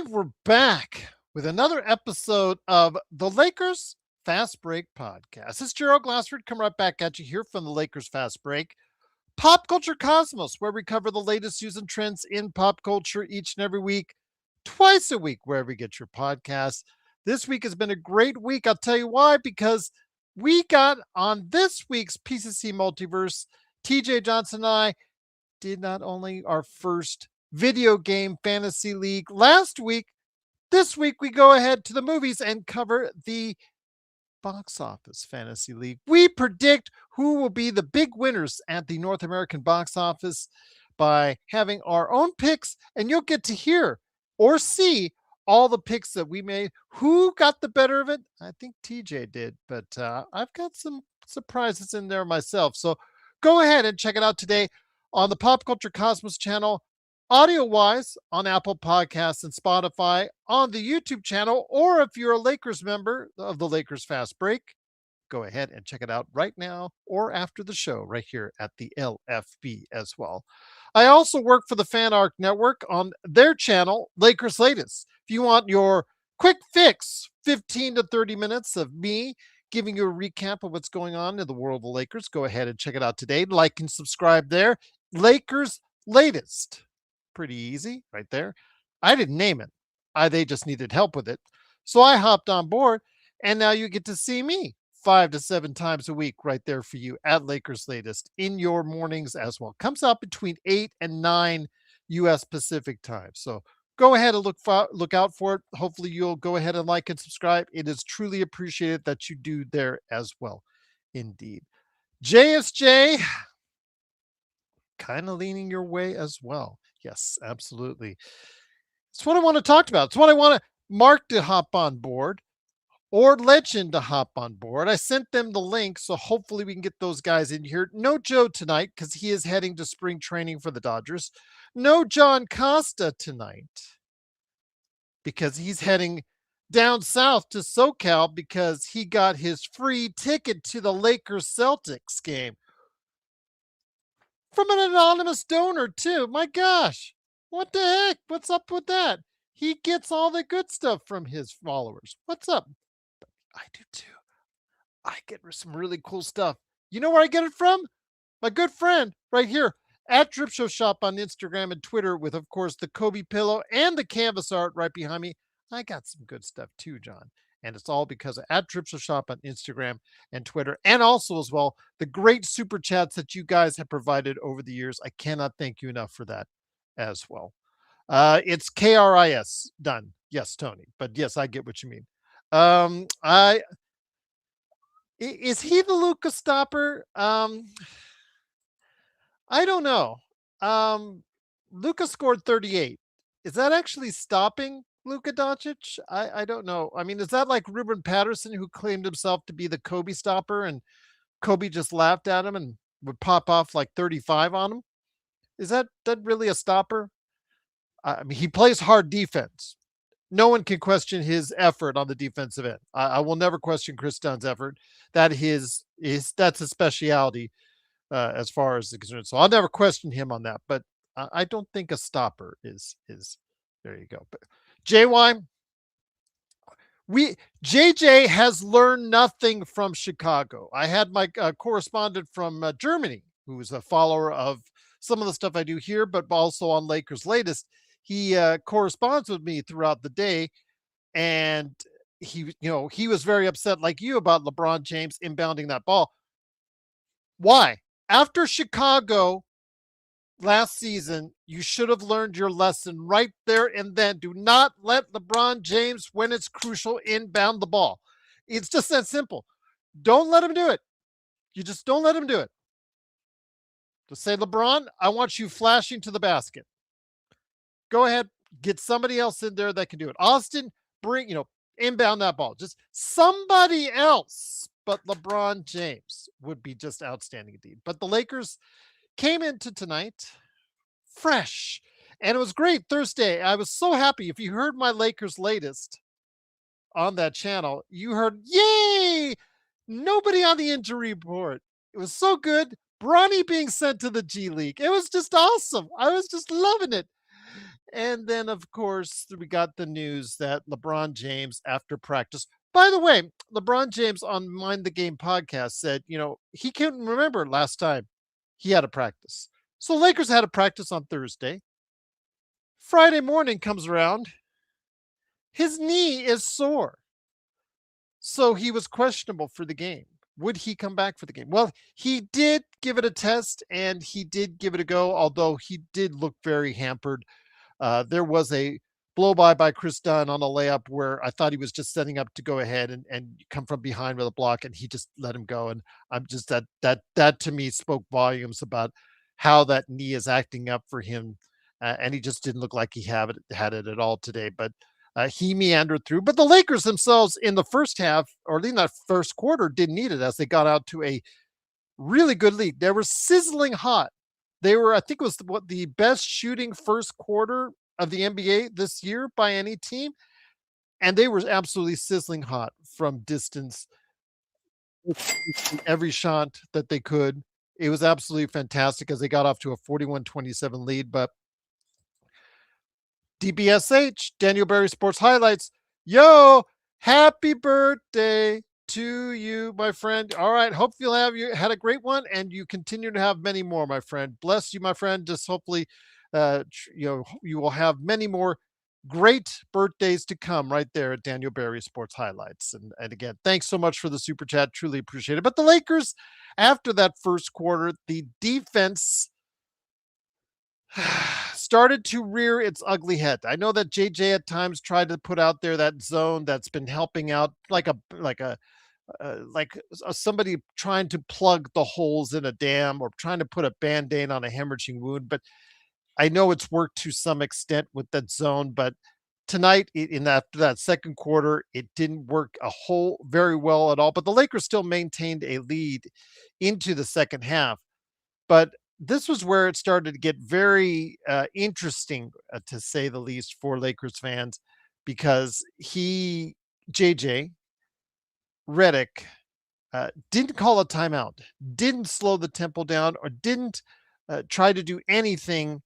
And we're back with another episode of the Lakers Fast Break Podcast. It's Gerald Glassford coming right back at you here from the Lakers Fast Break. Pop Culture Cosmos, where we cover the latest news and trends in pop culture each and every week, twice a week, wherever you get your podcasts. This week has been a great week. I'll tell you why, because we got on this week's PCC Multiverse, TJ Johnson and I did not only our first video game fantasy league last week, this week we go ahead to the movies and cover the box office fantasy league. We predict who will be the big winners at the North American box office by having our own picks, and you'll get to hear or see all the picks that we made. Who got the better of it? I think TJ did, but I've got some surprises in there myself. So go ahead and check it out today on the Pop Culture Cosmos channel, audio-wise on Apple Podcasts and Spotify, on the YouTube channel, or if you're a Lakers member of the Lakers Fast Break, go ahead and check it out right now or after the show right here at the LFB as well. I also work for the Fan Arc Network on their channel, Lakers Latest. If you want your quick fix, 15 to 30 minutes of me giving you a recap of what's going on in the world of the Lakers, go ahead and check it out today. Like and subscribe there. Lakers Latest. Pretty easy right there. I didn't name it. They just needed help with it. So I hopped on board, and now you get to see me 5 to 7 times a week right there for you at Lakers Latest in your mornings as well. Comes out between 8 and 9 U.S. Pacific time. So go ahead and look out for it. Hopefully you'll go ahead and like and subscribe. It is truly appreciated that you do there as well. Indeed. JSJ, kind of leaning your way as well. Yes, absolutely. It's what I want to talk about. It's what I want Mark to hop on board or Legend to hop on board. I sent them the link, so hopefully we can get those guys in here. No Joe tonight because he is heading to spring training for the Dodgers. No John Costa tonight because he's heading down south to SoCal because he got his free ticket to the Lakers Celtics game from an anonymous donor too. My gosh, what the heck? What's up with that? He gets all the good stuff from his followers. What's up? I do too. I get some really cool stuff. You know where I get it from? My good friend right here at Drip Show Shop on Instagram and Twitter with, of course, the Kobe pillow and the canvas art right behind me. I got some good stuff too, John. And it's all because of at Drip Show Shop on Instagram and Twitter. And also as well, the great super chats that you guys have provided over the years. I cannot thank you enough for that as well. It's KRIS done. Yes, Tony. But yes, I get what you mean. Is he the Luka stopper? I don't know. Luka scored 38. Is that actually stopping Luka Doncic? I don't know. I mean, is that like Ruben Patterson who claimed himself to be the Kobe stopper and Kobe just laughed at him and would pop off like 35 on him? Is that really a stopper? I mean, he plays hard defense. No one can question his effort on the defensive end. I will never question Chris Dunn's effort. That's his specialty as far as the concern. So I'll never question him on that. But I don't think a stopper is. There you go. But JY, JJ has learned nothing from Chicago. I had my correspondent from Germany, who is a follower of some of the stuff I do here, but also on Lakers Latest. He corresponds with me throughout the day, and he was very upset like you about LeBron James inbounding that ball. Why? After Chicago last season, you should have learned your lesson right there and then. Do not let LeBron James, when it's crucial, inbound the ball. It's just that simple. Don't let him do it. You just don't let him do it. Just say, LeBron, I want you flashing to the basket. Go ahead, get somebody else in there that can do it. Austin, inbound that ball. Just somebody else but LeBron James would be just outstanding indeed. But the Lakers came into tonight fresh, and it was great Thursday. I was so happy. If you heard my Lakers Latest on that channel, you heard, yay, nobody on the injury report. It was so good. Bronny being sent to the G League. It was just awesome. I was just loving it. And then, of course, we got the news that LeBron James, after practice, by the way, LeBron James on Mind the Game podcast said, he can't remember last time he had a practice. So Lakers had a practice on Thursday. Friday morning comes around. His knee is sore. So he was questionable for the game. Would he come back for the game? Well, he did give it a test and he did give it a go, although he did look very hampered. There was a blow by Chris Dunn on a layup where I thought he was just setting up to go ahead and come from behind with a block, and he just let him go. And I'm just that to me spoke volumes about how that knee is acting up for him, and he just didn't look like he had it at all today. But he meandered through. But the Lakers themselves in the first half, or in that first quarter, didn't need it as they got out to a really good lead. They were sizzling hot. They were, I think, it was the best shooting first quarter of the NBA this year by any team, and they were absolutely sizzling hot from distance. Every shot that they could. It was absolutely fantastic as they got off to a 41-27 lead. But DBSH, Daniel Berry Sports Highlights. Yo, happy birthday to you, my friend. All right. Hope you had a great one and you continue to have many more, my friend. Bless you, my friend. Just hopefully, you will have many more great birthdays to come right there at Daniel Berry Sports Highlights. And again, thanks so much for the super chat. Truly appreciate it. But the Lakers, after that first quarter, the defense started to rear its ugly head. I know that JJ at times tried to put out there that zone that's been helping out somebody trying to plug the holes in a dam or trying to put a band-aid on a hemorrhaging wound. But I know it's worked to some extent with that zone. But tonight, after that second quarter, it didn't work a whole very well at all. But the Lakers still maintained a lead into the second half. But this was where it started to get very interesting, to say the least, for Lakers fans, because JJ Redick, didn't call a timeout, didn't slow the tempo down, or didn't try to do anything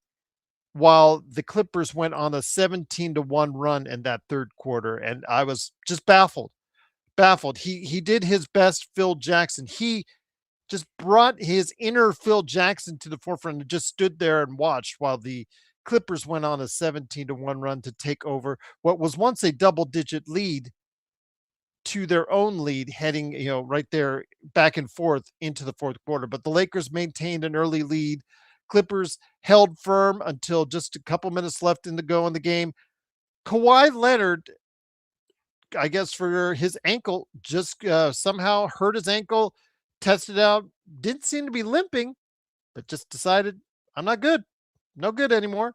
while the Clippers went on a 17-1 run in that third quarter. And I was just baffled. He did his best, Phil Jackson. He just brought his inner Phil Jackson to the forefront and just stood there and watched while the Clippers went on a 17-1 run to take over what was once a double-digit lead to their own lead, heading, right there back and forth into the fourth quarter. But the Lakers maintained an early lead. Clippers held firm until just a couple minutes left in the go in the game. Kawhi Leonard, I guess for his ankle, just somehow hurt his ankle, tested out, didn't seem to be limping, but just decided, I'm not good. No good anymore.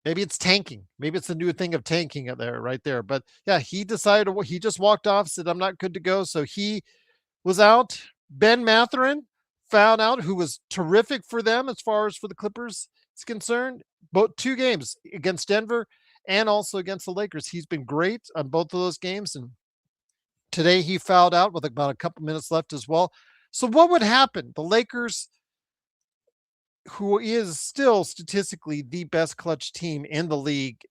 Maybe it's tanking. Maybe it's a new thing of tanking right there. But yeah, he decided, he just walked off, said, I'm not good to go. So he was out. Ben Matherin found out, who was terrific for them as far as for the Clippers is concerned. Both 2 games against Denver and also against the Lakers. He's been great on both of those games. And today he fouled out with about a couple minutes left as well. So what would happen? The Lakers, who is still statistically the best clutch team in the league,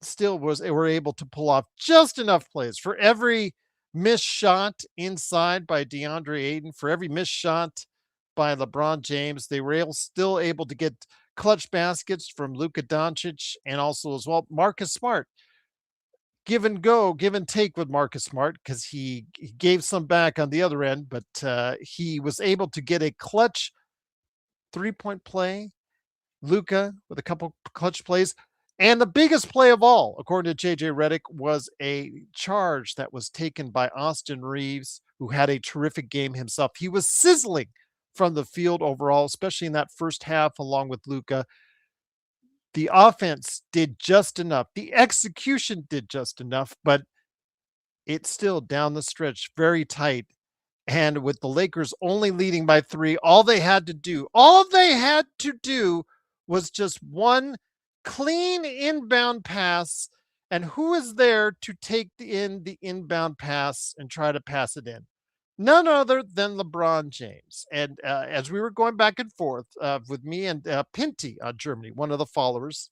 still were able to pull off just enough plays for every missed shot inside by DeAndre Ayton, for every missed shot by LeBron James. They were still able to get clutch baskets from Luka Doncic and also as well Marcus Smart. Give and take with Marcus Smart, because he gave some back on the other end, but he was able to get a clutch 3-point play. Luka with a couple clutch plays. And the biggest play of all, according to JJ Redick, was a charge that was taken by Austin Reeves, who had a terrific game himself. He was sizzling from the field overall, especially in that first half, along with Luka. The offense did just enough. The execution did just enough, but it's still down the stretch very tight. And with the Lakers only leading by 3, all they had to do was just one clean inbound pass. And who is there to take the inbound pass and try to pass it in? None other than LeBron James. And as we were going back and forth with me and Pinty, Germany, one of the followers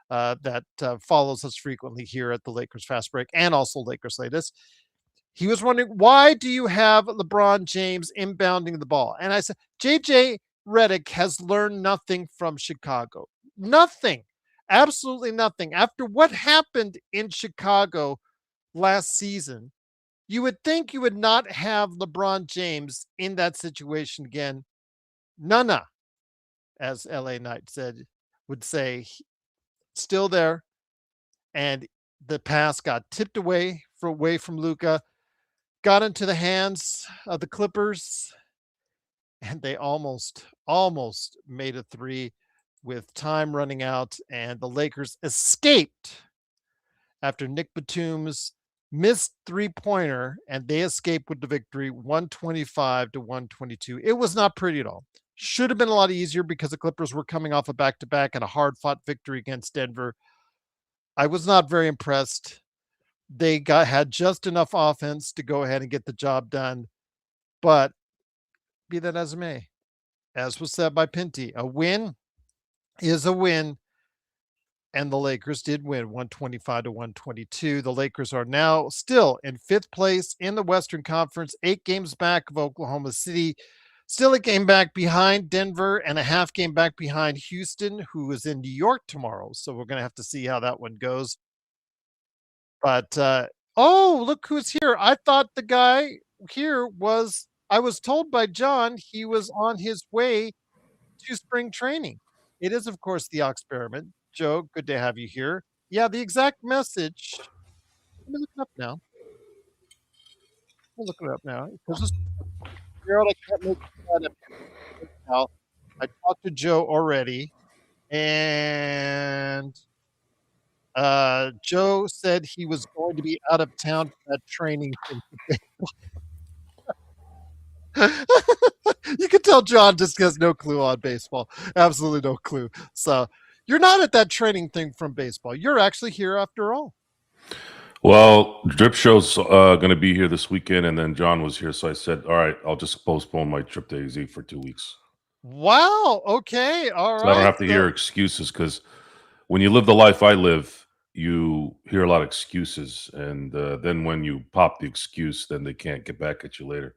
that follows us frequently here at the Lakers Fast Break and also Lakers Latest. He was wondering, why do you have LeBron James inbounding the ball? And I said, JJ Redick has learned nothing from Chicago. Nothing. Absolutely nothing. After what happened in Chicago last season, you would think you would not have LeBron James in that situation again. Nana, as LA Knight would say, still there. And the pass got tipped away from Luka, got into the hands of the Clippers, and they almost made a three with time running out, and the Lakers escaped after Nic Batum's missed three-pointer, and they escaped with the victory 125-122. It was not pretty at all. Should have been a lot easier because the Clippers were coming off a back-to-back and a hard-fought victory against Denver. I was not very impressed. They had just enough offense to go ahead and get the job done. But be that as it may, as was said by Pinty, a win is a win. And the Lakers did win 125-122. The Lakers are now still in fifth place in the Western Conference, 8 games back of Oklahoma City, still a game back behind Denver, and a half game back behind Houston, who is in New York tomorrow. So we're going to have to see how that one goes. But, oh, look who's here. I thought the guy here I was told by John he was on his way to spring training. It is, of course, the experiment. Joe, good to have you here. Yeah, the exact message. Let me look it up now. We'll look it up now. Because this Gerald, I can't make that up now. I talked to Joe already, and Joe said he was going to be out of town for that training thing today. You can tell John just has no clue on baseball. Absolutely no clue. So you're not at that training thing from baseball. You're actually here after all. Well, Drip Show's going to be here this weekend, and then John was here, so I said, all right, I'll just postpone my trip to AZ for 2 weeks. Wow. Okay. All So right. I don't have to hear excuses, because when you live the life I live, you hear a lot of excuses, and then when you pop the excuse, then they can't get back at you later.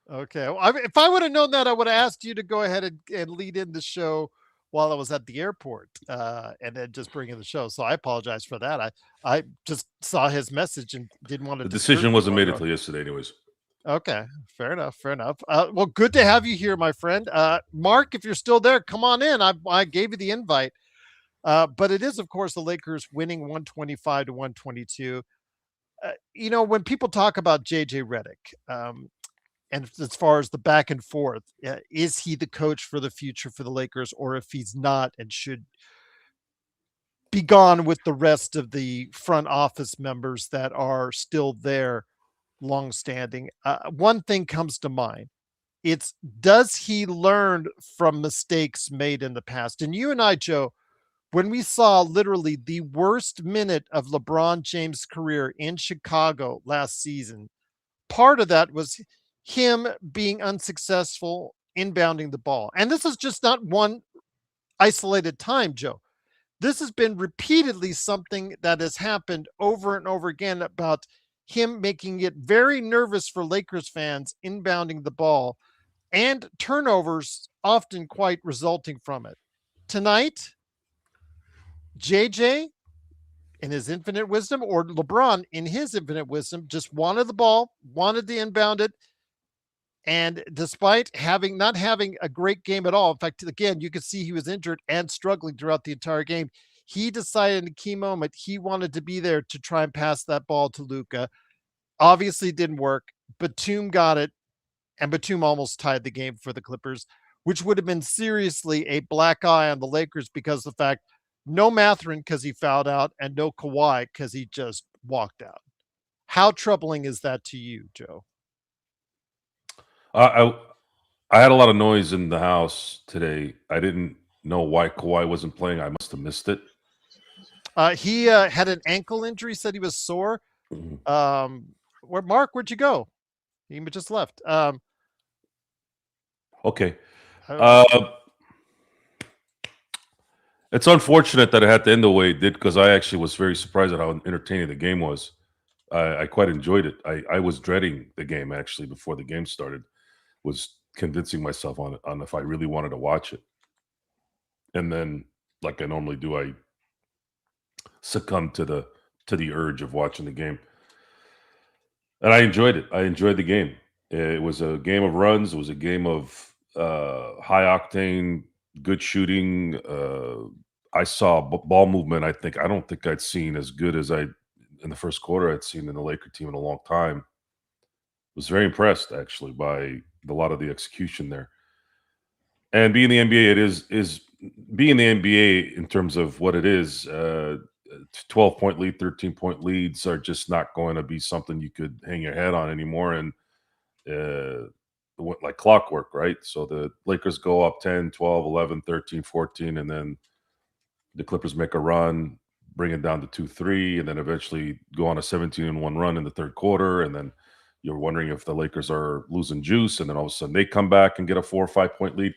Okay. Well, if I would have known that, I would have asked you to go ahead and lead in the show while I was at the airport, and then just bring in the show. So I apologize for that. I just saw his message and didn't want to. The decision wasn't made until yesterday, anyways. Okay, fair enough. Fair enough. Well, good to have you here, my friend. Mark, if you're still there, come on in. I gave you the invite. But it is, of course, the Lakers winning 125-122. When people talk about JJ Redick, and as far as the back and forth, is he the coach for the future for the Lakers, or if he's not and should be gone with the rest of the front office members that are still there longstanding? One thing comes to mind. It's, does he learn from mistakes made in the past? And you and I, Joe, when we saw literally the worst minute of LeBron James' career in Chicago last season, part of that was him being unsuccessful inbounding the ball. And this is just not one isolated time, Joe. This has been repeatedly something that has happened over and over again about him making it very nervous for Lakers fans inbounding the ball, and turnovers often quite resulting from it. Tonight, JJ, in his infinite wisdom, or LeBron in his infinite wisdom, just wanted the ball, wanted to inbound it. And despite not having a great game at all, in fact, again, you could see he was injured and struggling throughout the entire game. He decided in a key moment he wanted to be there to try and pass that ball to Luka. Obviously didn't work. Batum got it, and Batum almost tied the game for the Clippers, which would have been seriously a black eye on the Lakers because of the fact no Mathurin because he fouled out, and no Kawhi because he just walked out. How troubling is that to you, Joe? I had a lot of noise in the house today. I didn't know why Kawhi wasn't playing. I must have missed it. He had an ankle injury, said he was sore. Mark, where'd you go? He just left. Okay. It's unfortunate that it had to end the way it did because I actually was very surprised at how entertaining the game was. I quite enjoyed it. I was dreading the game actually before the game started. Was convincing myself on if I really wanted to watch it, and then like I normally do, I succumbed to the urge of watching the game, and I enjoyed it. I enjoyed the game. It was a game of runs. It was a game of high octane, good shooting. I saw ball movement. I don't think I'd seen as good as I in the first quarter I'd seen in the Laker team in a long time. Was very impressed actually by a lot of the execution there. And being the NBA, it is being the NBA in terms of what it is. 12-point lead, 13-point leads are just not going to be something you could hang your head on anymore. And it went like clockwork, right? So the Lakers go up 10, 12, 11, 13, 14, and then the Clippers make a run, bring it down to 2-3, and then eventually go on a 17-1 run in the third quarter. And then you're wondering if the Lakers are losing juice, and then all of a sudden they come back and get a 4 or 5 point lead.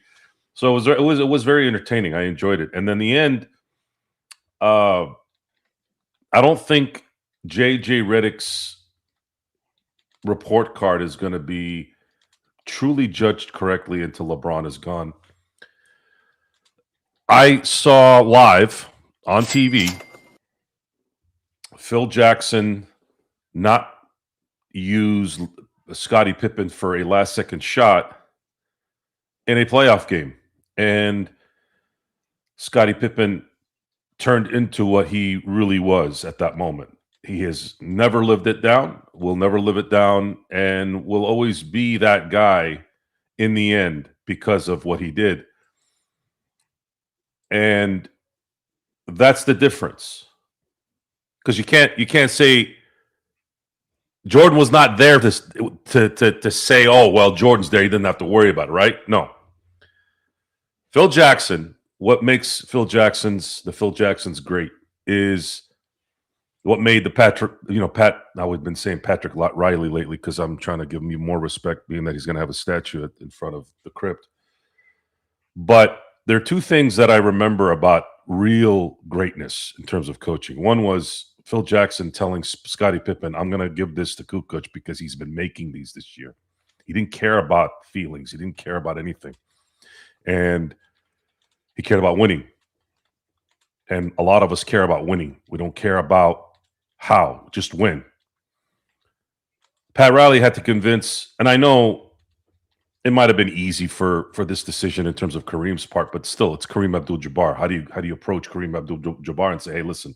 So it was very entertaining. I enjoyed it. And then the end, I don't think JJ Redick's report card is going to be truly judged correctly until LeBron is gone. I saw live on TV Phil Jackson not use Scottie Pippen for a last-second shot in a playoff game. And Scottie Pippen turned into what he really was at that moment. He has never lived it down, will never live it down, and will always be that guy in the end because of what he did. And that's the difference. Because you can't say Jordan was not there to say, oh, well, Jordan's there. He didn't have to worry about it, right? No. Phil Jackson, what makes the Phil Jacksons great is what made the Pat, now we've been saying Patrick Riley lately because I'm trying to give him more respect, being that he's going to have a statue in front of the crypt. But there are two things that I remember about real greatness in terms of coaching. One was Phil Jackson telling Scottie Pippen, I'm going to give this to Kukoc because he's been making these this year. He didn't care about feelings. He didn't care about anything. And he cared about winning. And a lot of us care about winning. We don't care about how, just win. Pat Riley had to convince, and I know it might have been easy for this decision in terms of Kareem's part, but still, it's Kareem Abdul-Jabbar. How do you approach Kareem Abdul-Jabbar and say, hey, listen,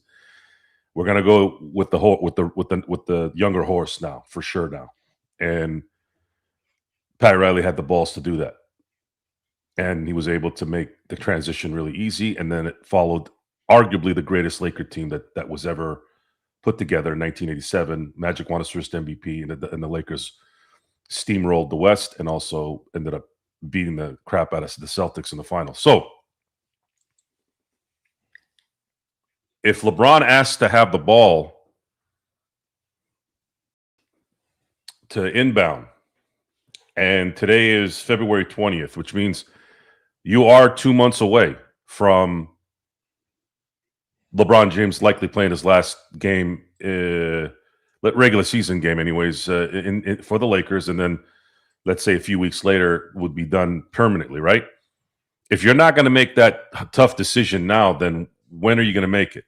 we're gonna go with the younger horse now, for sure now. And Pat Riley had the balls to do that. And he was able to make the transition really easy. And then it followed arguably the greatest Laker team that was ever put together in 1987. Magic won his first MVP, and the Lakers steamrolled the West and also ended up beating the crap out of the Celtics in the final. So if LeBron asks to have the ball to inbound, and today is February 20th, which means you are 2 months away from LeBron James likely playing his last game, regular season game anyways, for the Lakers, and then let's say a few weeks later would be done permanently, right? If you're not going to make that tough decision now, then when are you going to make it?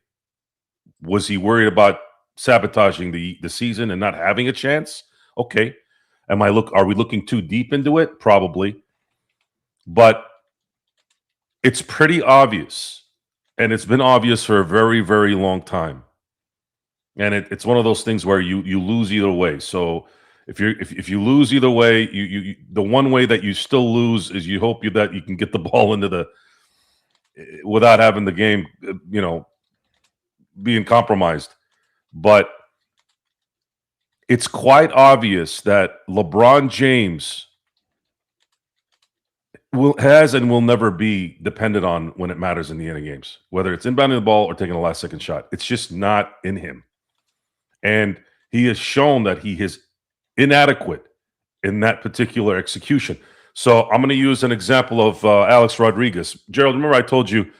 Was he worried about sabotaging the season and not having a chance? Okay. Are we looking too deep into it? Probably. But it's pretty obvious, and it's been obvious for a very, very long time. And it's one of those things where you lose either way. So if you lose either way, you the one way that you still lose is you hope that you can get the ball into without having the game, being compromised. But it's quite obvious that LeBron James has and will never be dependent on when it matters in the end of games, whether it's inbounding the ball or taking a last-second shot. It's just not in him. And he has shown that he is inadequate in that particular execution. So I'm going to use an example of Alex Rodriguez. Gerald, remember I told you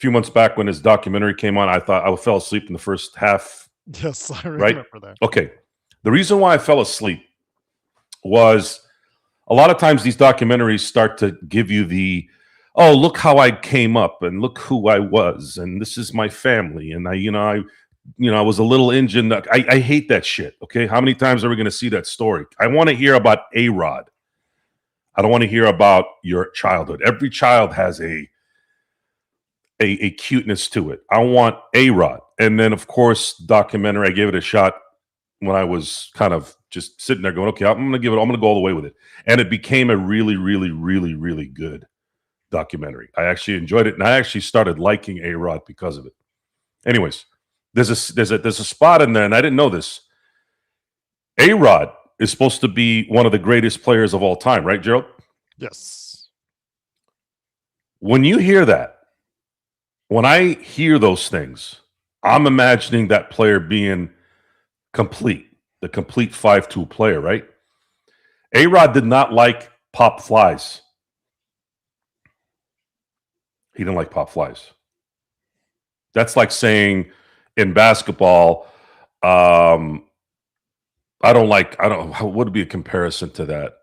few months back when his documentary came on, I thought I fell asleep in the first half. Yes, I Right? remember that. Okay. The reason why I fell asleep was a lot of times these documentaries start to give you the, oh, look how I came up and look who I was and this is my family and I was a little engine. I hate that shit. Okay, how many times are we going to see that story? I want to hear about A-Rod. I don't want to hear about your childhood. Every child has a cuteness to it. I want A-Rod, and then of course documentary. I gave it a shot when I was kind of just sitting there going, okay, I'm going to give it. I'm going to go all the way with it, and it became a really, really, really, really good documentary. I actually enjoyed it, and I actually started liking A-Rod because of it. Anyways, there's a spot in there, and I didn't know this. A-Rod is supposed to be one of the greatest players of all time, right, Gerald? Yes. When you hear that, when I hear those things, I'm imagining that player being complete, the complete 5'2" player, right? A-Rod did not like pop flies. He didn't like pop flies. That's like saying in basketball, what would be a comparison to that?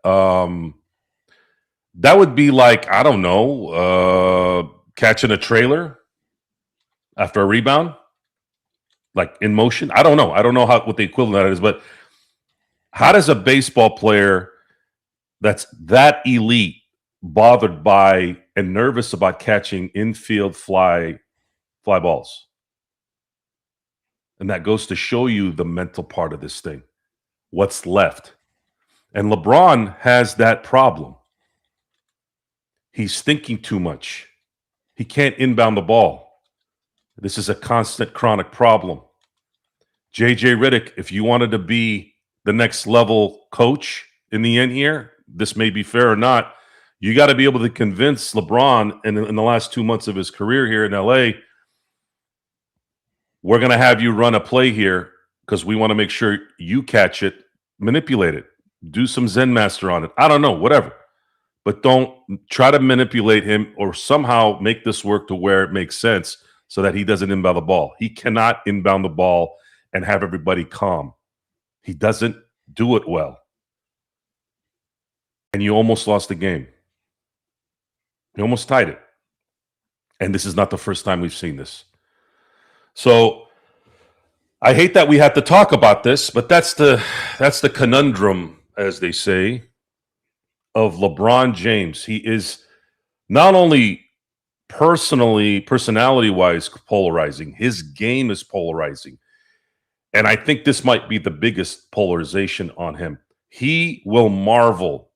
That would be like, I don't know, catching a trailer after a rebound, like in motion. I don't know. I don't know what the equivalent of that is, but how does a baseball player that's that elite bothered by and nervous about catching infield fly balls? And that goes to show you the mental part of this thing. What's left? And LeBron has that problem. He's thinking too much. He can't inbound the ball. This is a constant chronic problem. JJ Redick, if you wanted to be the next level coach in the end here, this may be fair or not, you got to be able to convince LeBron in the last 2 months of his career here in LA, we're going to have you run a play here because we want to make sure you catch it, manipulate it, do some Zen master on it. I don't know, whatever. But don't try to manipulate him or somehow make this work to where it makes sense so that he doesn't inbound the ball. He cannot inbound the ball and have everybody calm. He doesn't do it well. And you almost lost the game. You almost tied it. And this is not the first time we've seen this. So I hate that we had to talk about this, but that's the conundrum, as they say, of LeBron James. He is not only personality-wise polarizing, his game is polarizing. And I think this might be the biggest polarization on him. He will marvel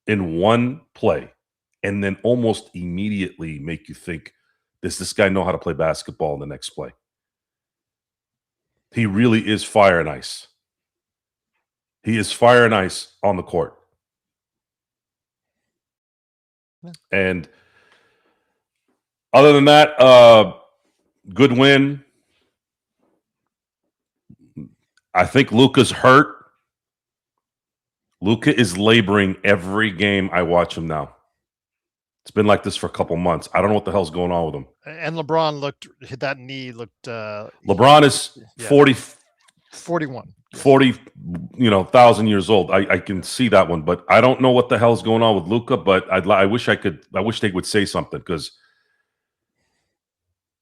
in one play and then almost immediately make you think, does this guy know how to play basketball in the next play? He really is fire and ice. He is fire and ice on the court. And other than that, good win. I think Luka's hurt. Luka is laboring every game I watch him now. It's been like this for a couple months. I don't know what the hell's going on with him. And LeBron hit that knee looked. LeBron is 41. 1,000 years old. I can see that one, but I don't know what the hell's going on with Luka. But I wish they would say something, because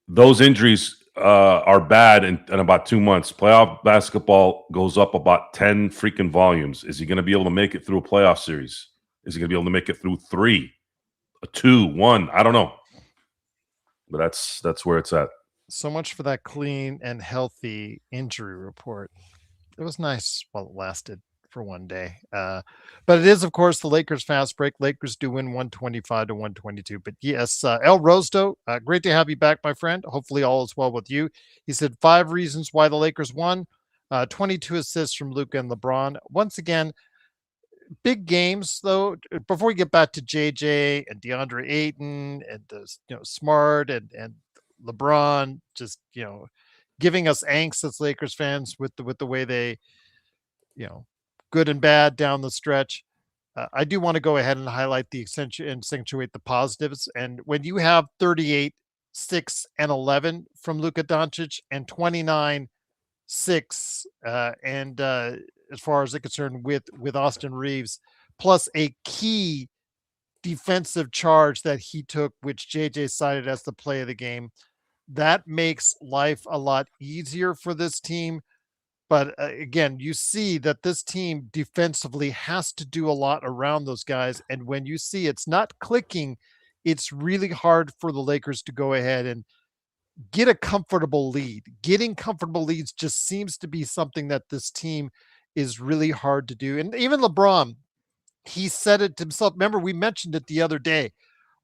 those injuries are bad in about 2 months. Playoff basketball goes up about 10 freaking volumes. Is he going to be able to make it through a playoff series? Is he going to be able to make it through 3, 2, 1? I don't know. But that's where it's at. So much for that clean and healthy injury report. It was nice while it lasted for one day. But it is, of course, the Lakers fast break. Lakers do win 125-122. But yes, El Rosdo, great to have you back, my friend. Hopefully all is well with you. He said 5 reasons why the Lakers won. 22 assists from Luka and LeBron. Once again, big games, though. Before we get back to JJ and DeAndre Ayton and Smart and LeBron, just giving us angst as Lakers fans with the way they, good and bad down the stretch. I do want to go ahead and highlight accentuate the positives. And when you have 38 6 and 11 from Luka Doncic, and 29 6 and as far as they're concerned with Austin Reeves, plus a key defensive charge that he took, which JJ cited as the play of the game. That makes life a lot easier for this team. But again, you see that this team defensively has to do a lot around those guys. And when you see it's not clicking, it's really hard for the Lakers to go ahead and get a comfortable lead. Getting comfortable leads just seems to be something that this team is really hard to do. And even LeBron, he said it to himself. Remember, we mentioned it the other day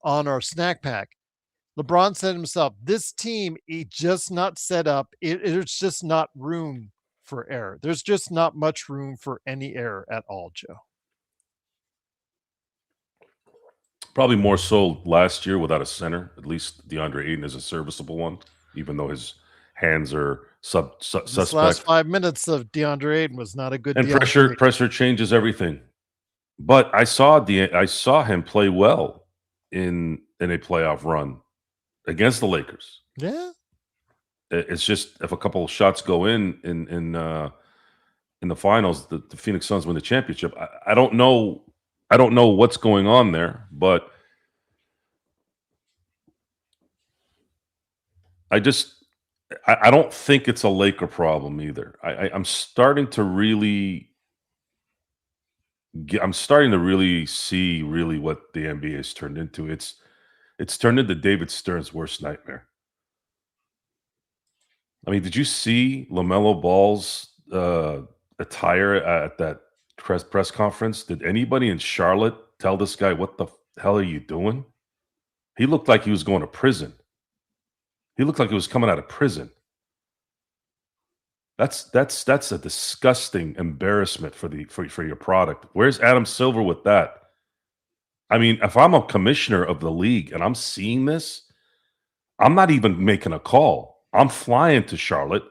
on our snack pack. LeBron said himself, this team is just not set up. It's just not room for error. There's just not much room for any error at all, Joe. Probably more so last year without a center. At least DeAndre Ayton is a serviceable one, even though his hands are suspect. This last 5 minutes of DeAndre Ayton was not a good. And pressure changes everything. But I saw him play well in a playoff run against the Lakers. Yeah. It's just if a couple of shots go in the finals, the Phoenix Suns win the championship. I don't know. I don't know what's going on there, but I don't think it's a Laker problem either. I'm starting to really see what the NBA has turned into. It's turned into David Stern's worst nightmare. I mean, did you see LaMelo Ball's attire at that press conference? Did anybody in Charlotte tell this guy, what the hell are you doing? He looked like he was going to prison. He looked like he was coming out of prison. That's a disgusting embarrassment for your product. Where's Adam Silver with that? I mean, if I'm a commissioner of the league and I'm seeing this, I'm not even making a call. I'm flying to Charlotte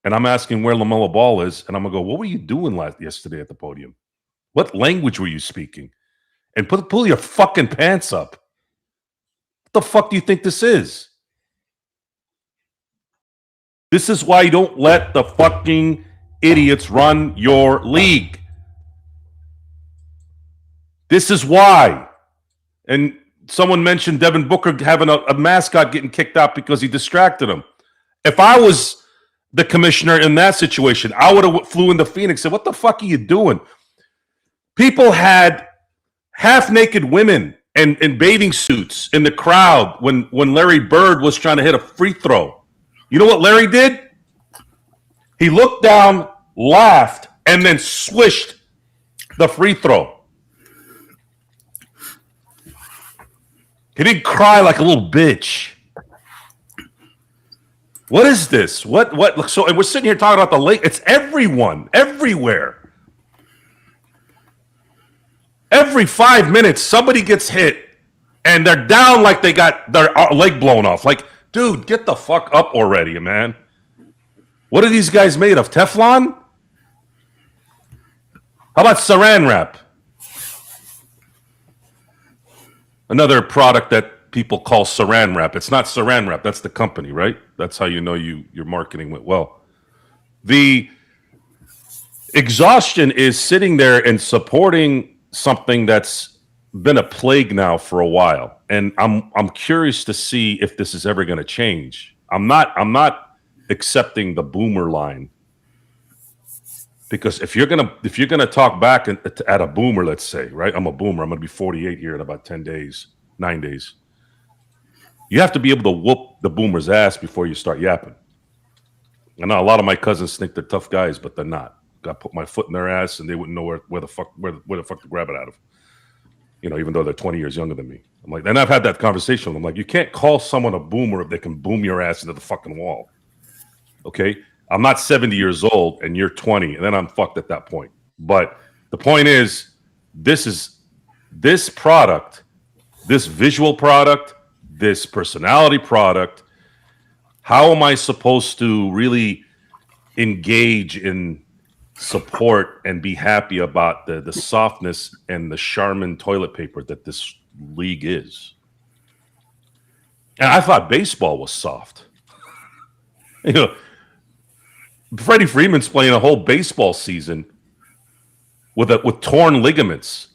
and I'm asking where LaMelo Ball is, and I'm gonna go, what were you doing yesterday at the podium? What language were you speaking? And pull your fucking pants up. What the fuck do you think this is? This is why you don't let the fucking idiots run your league. This is why. And someone mentioned Devin Booker having a mascot getting kicked out because he distracted him. If I was the commissioner in that situation, I would have flew into Phoenix and said, what the fuck are you doing? People had half-naked women in bathing suits in the crowd when Larry Bird was trying to hit a free throw. You know what Larry did? He looked down, laughed, and then swished the free throw. He didn't cry like a little bitch. What is this? What? So, and we're sitting here talking about the lake. It's everyone, everywhere. Every 5 minutes, somebody gets hit, and they're down like they got their leg blown off. Like, dude, get the fuck up already, man. What are these guys made of? Teflon? How about Saran wrap? Another product that people call Saran wrap. It's not Saran wrap. That's the company, right? That's how you know your marketing went well. The exhaustion is sitting there and supporting something that's been a plague now for a while, and I'm curious to see if this is ever going to change. I'm not accepting the boomer line, because if you're gonna talk back at a boomer, let's say, right? I'm a boomer. I'm gonna be 48 here in about 9 days. You have to be able to whoop the boomer's ass before you start yapping. I know a lot of my cousins think they're tough guys, but they're not. Got to put my foot in their ass, and they wouldn't know where the fuck to grab it out of. You know, even though they're 20 years younger than me. I'm like, and I've had that conversation with them. Like, you can't call someone a boomer if they can boom your ass into the fucking wall. Okay? I'm not 70 years old and you're 20, and then I'm fucked at that point. But the point is, this product, this visual product, this personality product, how am I supposed to really engage in support and be happy about the softness and the Charmin toilet paper that this league is? And I thought baseball was soft. You know, Freddie Freeman's playing a whole baseball season with torn ligaments.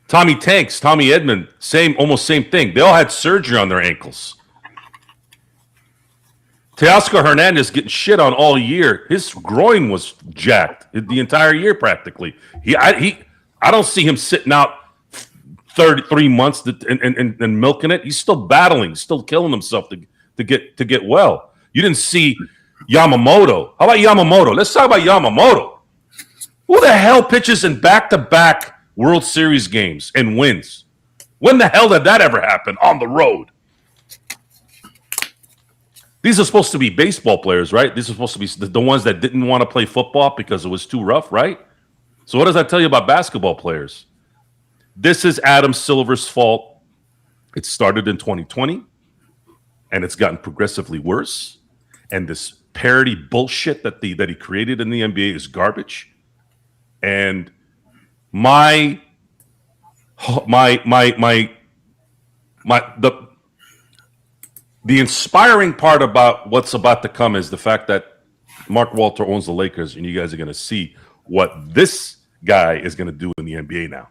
Tommy Edman, almost same thing. They all had surgery on their ankles. Teoscar Hernandez getting shit on all year. His groin was jacked the entire year practically. I don't see him sitting out 33 months and milking it. He's still battling, still killing himself to get well. You didn't see Yamamoto. How about Yamamoto? Let's talk about Yamamoto. Who the hell pitches in back-to-back World Series games and wins? When the hell did that ever happen on the road? These are supposed to be baseball players, right? These are supposed to be the ones that didn't want to play football because it was too rough, right? So what does that tell you about basketball players? This is Adam Silver's fault. It started in 2020, and it's gotten progressively worse. And this parody bullshit that he created in the NBA is garbage. And the inspiring part about what's about to come is the fact that Mark Walter owns the Lakers, and you guys are going to see what this guy is going to do in the NBA now.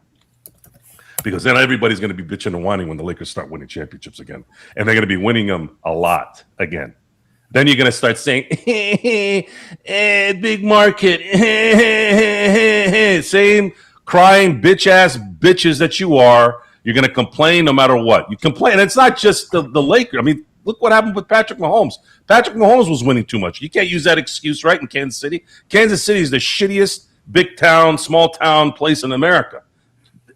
Because then everybody's going to be bitching and whining when the Lakers start winning championships again. And they're going to be winning them a lot again. Then you're going to start saying, big market, same crying bitch-ass bitches that you are. You're going to complain no matter what. You complain. And it's not just the Lakers. I mean, look what happened with Patrick Mahomes. Patrick Mahomes was winning too much. You can't use that excuse, right, in Kansas City. Kansas City is the shittiest big town, small town place in America.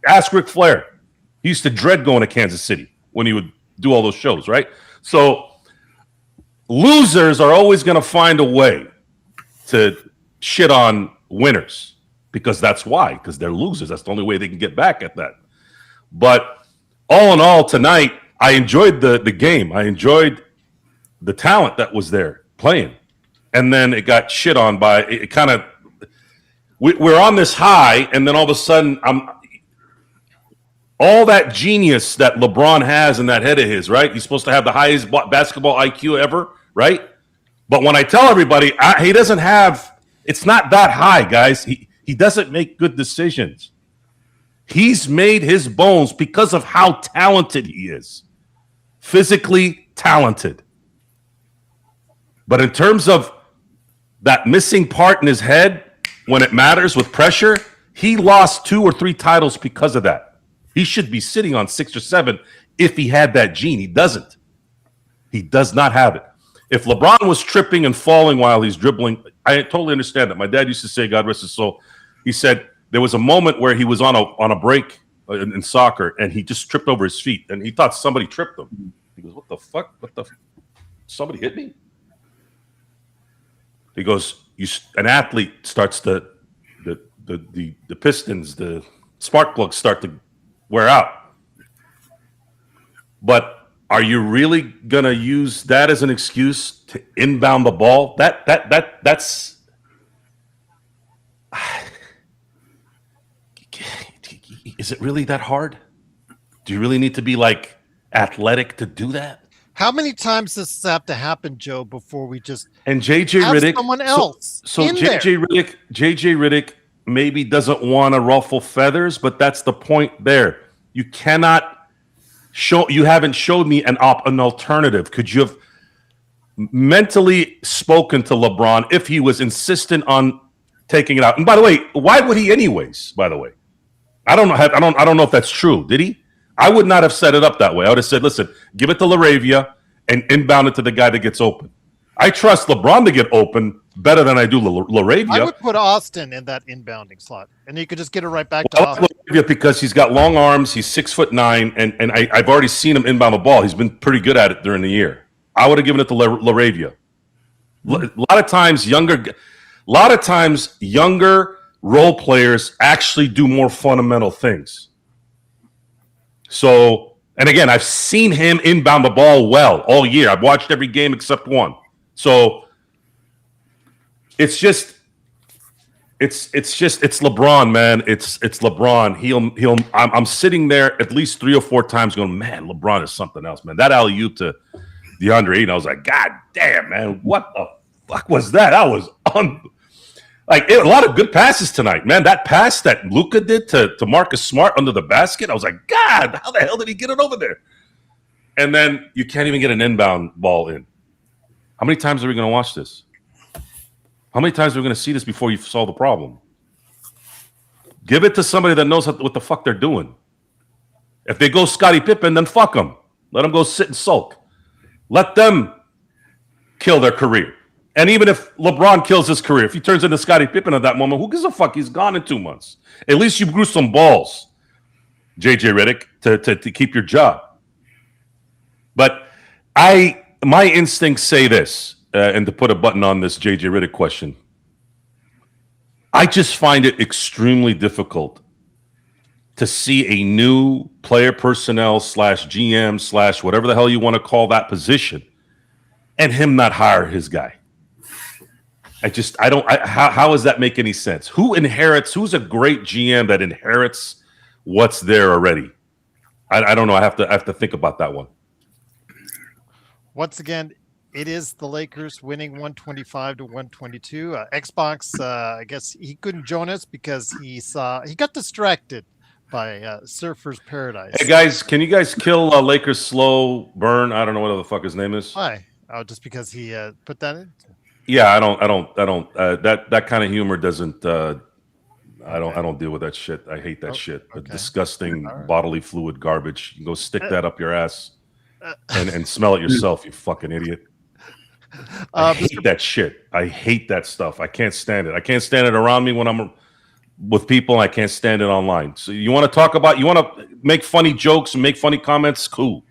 Ask Ric Flair. He used to dread going to Kansas City when he would do all those shows, right? So losers are always going to find a way to shit on winners because that's why, because they're losers. That's the only way they can get back at that. But all in all, tonight, I enjoyed the game. I enjoyed the talent that was there playing. And then it got shit on by it kind of we're on this high, and then all of a sudden all that genius that LeBron has in that head of his, right? He's supposed to have the highest basketball IQ ever, right? But when I tell everybody, he doesn't have, it's not that high, guys. He doesn't make good decisions. He's made his bones because of how talented he is. Physically talented. But in terms of that missing part in his head, when it matters with pressure, he lost 2 or 3 titles because of that. He should be sitting on 6 or 7 if he had that gene. He doesn't. He does not have it. If LeBron was tripping and falling while he's dribbling, I totally understand that. My dad used to say, God rest his soul, he said there was a moment where he was on a break in soccer and he just tripped over his feet and he thought somebody tripped him. He goes, what the fuck? Somebody hit me? He goes, an athlete starts the pistons, the spark plugs start to wear out. But are you really gonna use that as an excuse to inbound the ball? That's is it really that hard? Do you really need to be like athletic to do that? How many times does this have to happen, Joe, before we just and JJ have Redick, someone else? So JJ Redick maybe doesn't want to ruffle feathers, but that's the point there. You cannot show. You haven't showed me an alternative. Could you have mentally spoken to LeBron if he was insistent on taking it out? And by the way, why would he anyways? By the way, I don't know. I don't know if that's true. Did he? I would not have set it up that way. I would have said, listen, give it to LaRavia and inbound it to the guy that gets open. I trust LeBron to get open better than I do LaRavia. I would put Austin in that inbounding slot, and you could just get it right back to Austin. LaRavia because he's got long arms. He's 6'9", and I've already seen him inbound the ball. He's been pretty good at it during the year. I would have given it to LaRavia. A lot of times, younger role players actually do more fundamental things. So, and again, I've seen him inbound the ball well all year. I've watched every game except one. So it's It's LeBron, man. It's LeBron. I'm sitting there at least 3 or 4 times going, man, LeBron is something else, man. That alley-oop to DeAndre Ayton, I was like, God damn, man, what the fuck was that? That was a lot of good passes tonight, man. That pass that Luka did to Marcus Smart under the basket, I was like, God, how the hell did he get it over there? And then you can't even get an inbound ball in. How many times are we going to watch this? How many times are we going to see this before you solve the problem? Give it to somebody that knows what the fuck they're doing. If they go Scottie Pippen, then fuck them. Let them go sit and sulk. Let them kill their career. And even if LeBron kills his career, if he turns into Scottie Pippen at that moment, who gives a fuck? He's gone in 2 months. At least you grew some balls, JJ Redick, to keep your job. But my instincts say this, and to put a button on this JJ Redick question, I just find it extremely difficult to see a new player personnel / GM / whatever the hell you want to call that position, and him not hire his guy. How does that make any sense? Who's a great GM that inherits what's there already? I don't know. I have to think about that one. Once again, it is the Lakers winning 125-122. Xbox, I guess he couldn't join us because he got distracted by Surfer's Paradise. Hey guys, can you guys kill Lakers slow burn? I don't know what the fuck his name is. Why? Oh, just because he put that in? Yeah, I don't. That kind of humor doesn't. I don't deal with that shit. I hate that shit. Okay. Disgusting bodily fluid garbage. You go stick that up your ass and smell it yourself. You fucking idiot. I hate that shit. I hate that stuff. I can't stand it. I can't stand it around me when I'm with people. I can't stand it online. So you want to make funny jokes and make funny comments? Cool.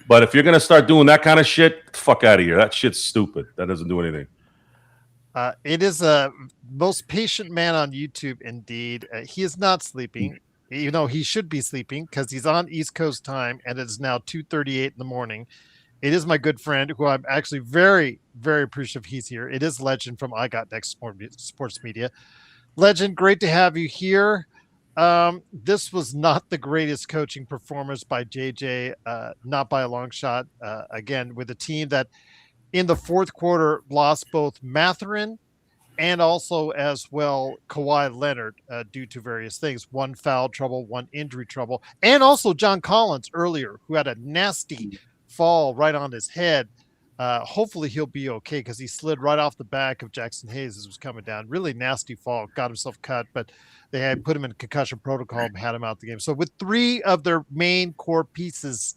But if you're going to start doing that kind of shit, get the fuck out of here. That shit's stupid. That doesn't do anything. It is a most patient man on YouTube, indeed. He is not sleeping. You know, he should be sleeping because he's on East Coast time, and it's now 2:38 in the morning. It is my good friend, who I'm actually very, very appreciative he's here. It is Legend from I Got Next Sports Media. Legend, great to have you here. This was not the greatest coaching performance by JJ, not by a long shot. Again, with a team that in the fourth quarter lost both Mathurin and also as well Kawhi Leonard due to various things. One foul trouble, one injury trouble, and also John Collins earlier, who had a nasty fall right on his head. Hopefully he'll be okay because he slid right off the back of Jackson Hayes as it was coming down. Really nasty fall, got himself cut, but they had put him in concussion protocol and had him out the game. So with 3 of their main core pieces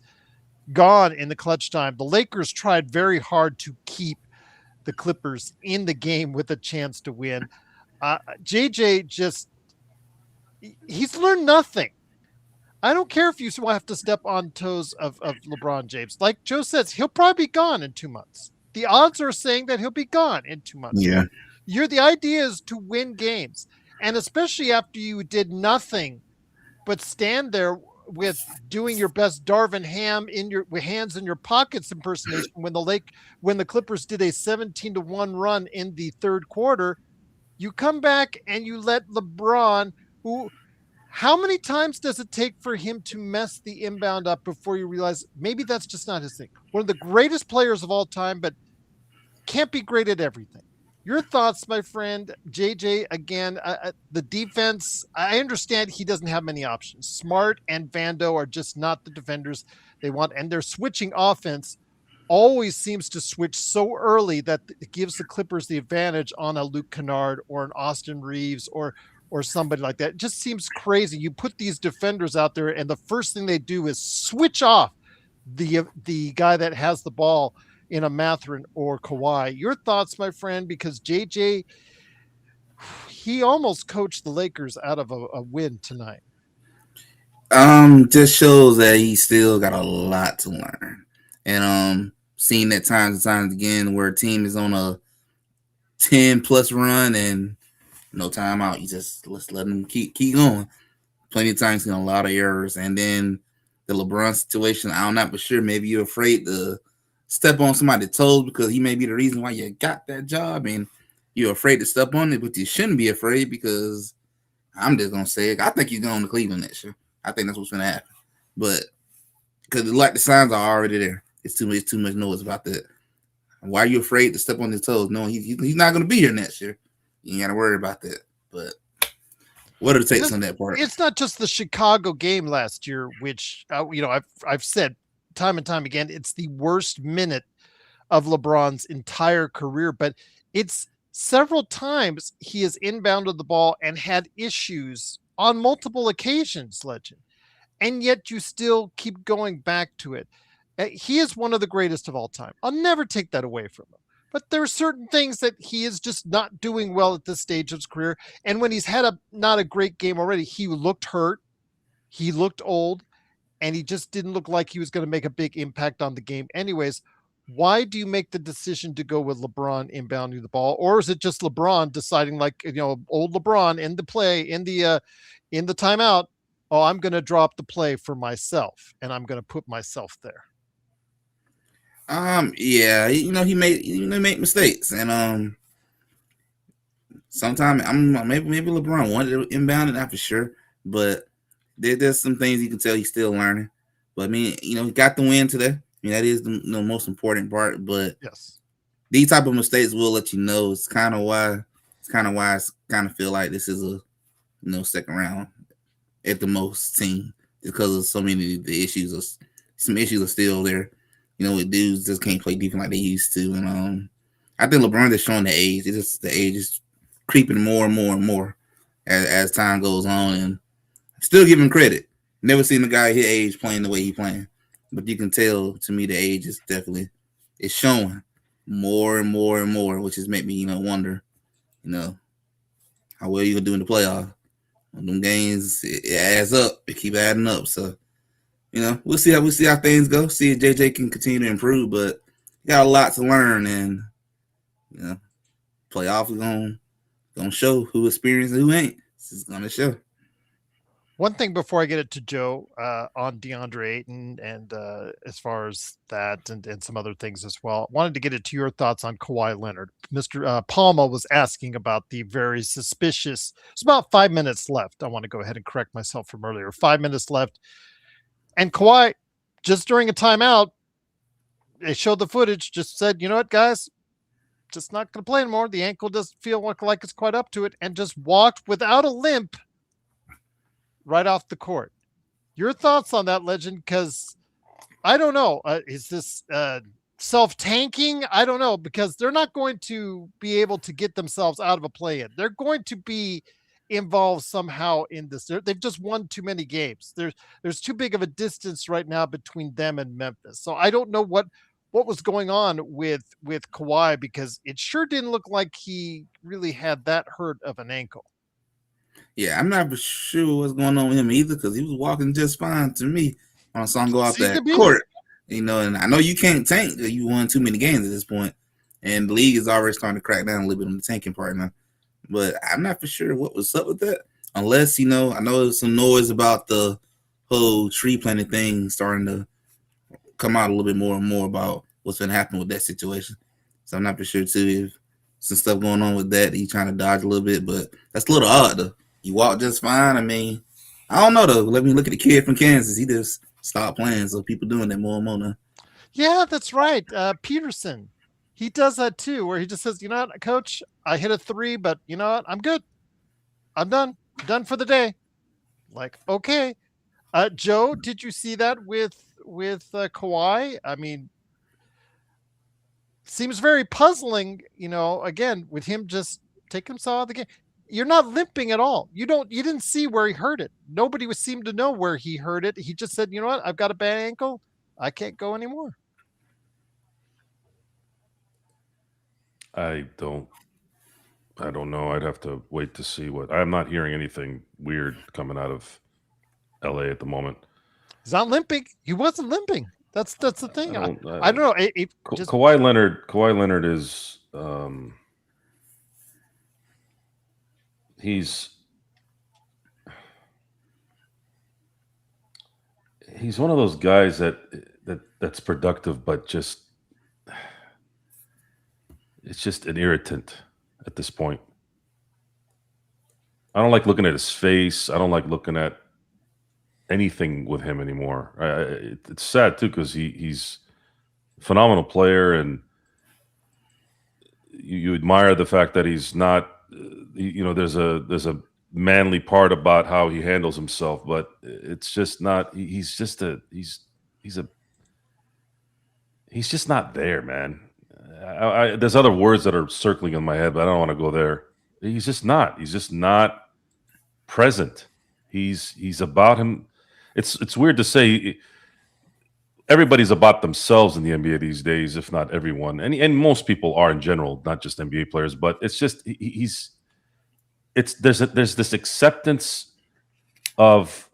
gone in the clutch time, the Lakers tried very hard to keep the Clippers in the game with a chance to win. JJ he's learned nothing. I don't care if you have to step on toes of LeBron James. Like Joe says, he'll probably be gone in 2 months. The odds are saying that he'll be gone in 2 months. Yeah. The idea is to win games. And especially after you did nothing but stand there with doing your best Darvin Ham in your hands in your pockets impersonation when the Clippers did a 17-1 run in the third quarter, you come back and you let LeBron, how many times does it take for him to mess the inbound up before you realize maybe that's just not his thing? One of the greatest players of all time, but can't be great at everything. Your thoughts, my friend. JJ, again, the defense, I understand he doesn't have many options. Smart and Vando are just not the defenders they want, and their switching offense always seems to switch so early that it gives the Clippers the advantage on a Luke Kennard or an Austin Reeves or somebody like that. It just seems crazy. You put these defenders out there, and the first thing they do is switch off the guy that has the ball in a Mathurin or Kawhi. Your thoughts, my friend, because JJ, he almost coached the Lakers out of a win tonight. Just shows that he still got a lot to learn. And seeing that times and times again where a team is on a 10+ run and no timeout, you just let's let them keep going. Plenty of times, a lot of errors. And then the LeBron situation, I'm not for sure. Maybe you're afraid to step on somebody's toes because he may be the reason why you got that job, and you're afraid to step on it, but you shouldn't be afraid because I'm just gonna say it. I think he's going to Cleveland next year. I think that's what's gonna happen. But because like the signs are already there, it's too much noise about that. Why are you afraid to step on his toes? No, he's not gonna be here next year. You ain't gotta worry about that. But what are the takes on that part? It's not just the Chicago game last year, which I've said time and time again, it's the worst minute of LeBron's entire career, but it's several times he has inbounded the ball and had issues on multiple occasions, Legend. And yet you still keep going back to it. He is one of the greatest of all time. I'll never take that away from him. But there are certain things that he is just not doing well at this stage of his career. And when he's had not a great game already, he looked hurt, he looked old, and he just didn't look like he was going to make a big impact on the game anyways. Why do you make the decision to go with LeBron inbounding the ball? Or is it just LeBron deciding, like, old LeBron in the play, in the timeout, oh, I'm going to drop the play for myself and I'm going to put myself there? Yeah, he made mistakes, and sometimes maybe LeBron wanted to inbound it, not for sure, but there's some things you can tell he's still learning. But I mean, he got the win today. I mean, that is the most important part. But yes, these type of mistakes will let you know. It's kind of why I kind of feel like this is a second round at the most team, because of so many of the issues. Some issues are still there. With dudes just can't play defense like they used to. And I think LeBron is showing the age. The age is creeping more and more and more as time goes on. And still give him credit. Never seen a guy his age playing the way he playing. But you can tell, to me, the age is definitely it's showing more and more and more, which has made me, wonder, how well you gonna do in the playoffs. Them games, it adds up. It keep adding up. So, we'll see how things go. See if JJ can continue to improve, but you got a lot to learn, and playoffs are gonna show who experienced and who ain't. This is gonna show. One thing before I get it to Joe on DeAndre Ayton and as far as that and some other things as well, wanted to get it to your thoughts on Kawhi Leonard. Mr. Palma was asking about the very suspicious. It's about 5 minutes left. I want to go ahead and correct myself from earlier. 5 minutes left. And Kawhi, just during a timeout, they showed the footage, just said, you know what, guys, just not going to play anymore. The ankle doesn't feel like it's quite up to it, and just walked without a limp right off the court. Your thoughts on that, Legend? Because I don't know. Is this self-tanking? I don't know, because they're not going to be able to get themselves out of a play-in. They're going to be involved somehow in this. They've just won too many games. There's too big of a distance right now between them and Memphis. So I don't know what was going on with Kawhi, because it sure didn't look like he really had that hurt of an ankle. Yeah, I'm not sure what's going on with him either, because he was walking just fine to me when I saw him go out that court. And I know you can't tank. You won too many games at this point, and the league is already starting to crack down a little bit on the tanking part now. But I'm not for sure what was up with that, unless, I know there's some noise about the whole tree planting thing starting to come out a little bit more and more about what's going to happen with that situation. So I'm not for sure, too, if some stuff going on with that, he's trying to dodge a little bit, but that's a little odd, though. You walk just fine. I mean, I don't know, though. Let me look at the kid from Kansas. He just stopped playing, so people doing that more and more now. Yeah, that's right. Peterson. He does that too, where he just says, you know what, coach, I hit a 3, but you know what? I'm good. I'm done. I'm done for the day. Like, okay. Joe, did you see that with Kawhi? I mean, seems very puzzling, again, with him just taking himself out of the game. You're not limping at all. You didn't see where he hurt it. Nobody seemed to know where he hurt it. He just said, you know what? I've got a bad ankle. I can't go anymore. I don't know. I'd have to wait to see I'm not hearing anything weird coming out of LA at the moment. He's not limping. He wasn't limping. That's the thing. I don't know. Kawhi Leonard is he's one of those guys that's productive, but it's just an irritant at this point. I don't like looking at his face. I don't like looking at anything with him anymore. It's sad too because he's a phenomenal player, and you admire the fact that he's not. There's a manly part about how he handles himself, but it's just not. He's just not there, man. There's other words that are circling in my head, but I don't want to go there. He's just not. He's just not present. He's about him. It's weird to say. Everybody's about themselves in the NBA these days, if not everyone, and most people are in general, not just NBA players. But it's just there's this acceptance of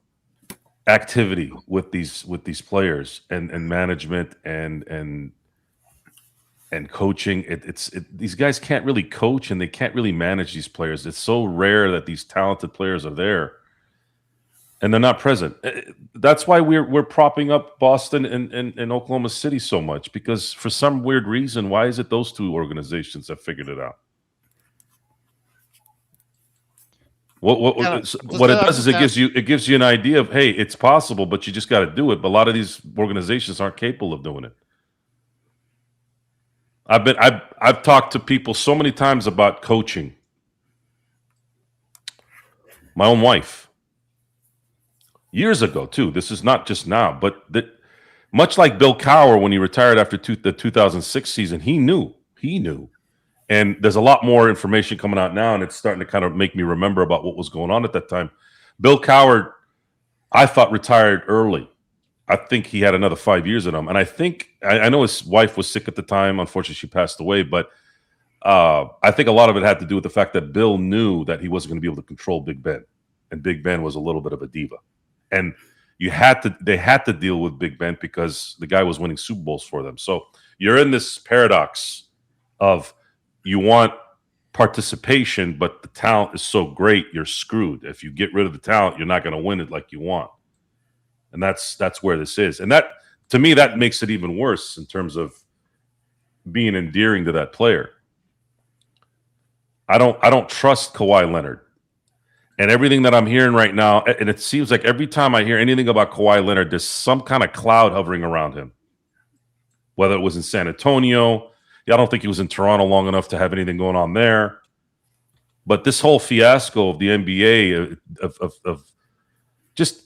activity with these players and management and coaching. These guys can't really coach and they can't really manage these players. It's so rare that these talented players are there and they're not present. That's why we're propping up Boston and Oklahoma City so much, because for some weird reason, why is it those two organizations have figured it out? What it does is it gives you an idea of, hey, it's possible, but you just got to do it. But a lot of these organizations aren't capable of doing it. I've talked to people so many times about coaching. My own wife, years ago too. This is not just now, but much like Bill Cowher when he retired after the 2006 season, he knew. And there's a lot more information coming out now, and it's starting to kind of make me remember about what was going on at that time. Bill Cowher, I thought, retired early. I think he had another 5 years in him. And I know his wife was sick at the time. Unfortunately, she passed away. But I think a lot of it had to do with the fact that Bill knew that he wasn't going to be able to control Big Ben. And Big Ben was a little bit of a diva. And they had to deal with Big Ben because the guy was winning Super Bowls for them. So you're in this paradox of you want participation, but the talent is so great, you're screwed. If you get rid of the talent, you're not going to win it like you want. And that's where this is. And that, to me, that makes it even worse in terms of being endearing to that player. I don't trust Kawhi Leonard. And everything that I'm hearing right now, and it seems like every time I hear anything about Kawhi Leonard, there's some kind of cloud hovering around him. Whether it was in San Antonio, I don't think he was in Toronto long enough to have anything going on there. But this whole fiasco of the NBA, of just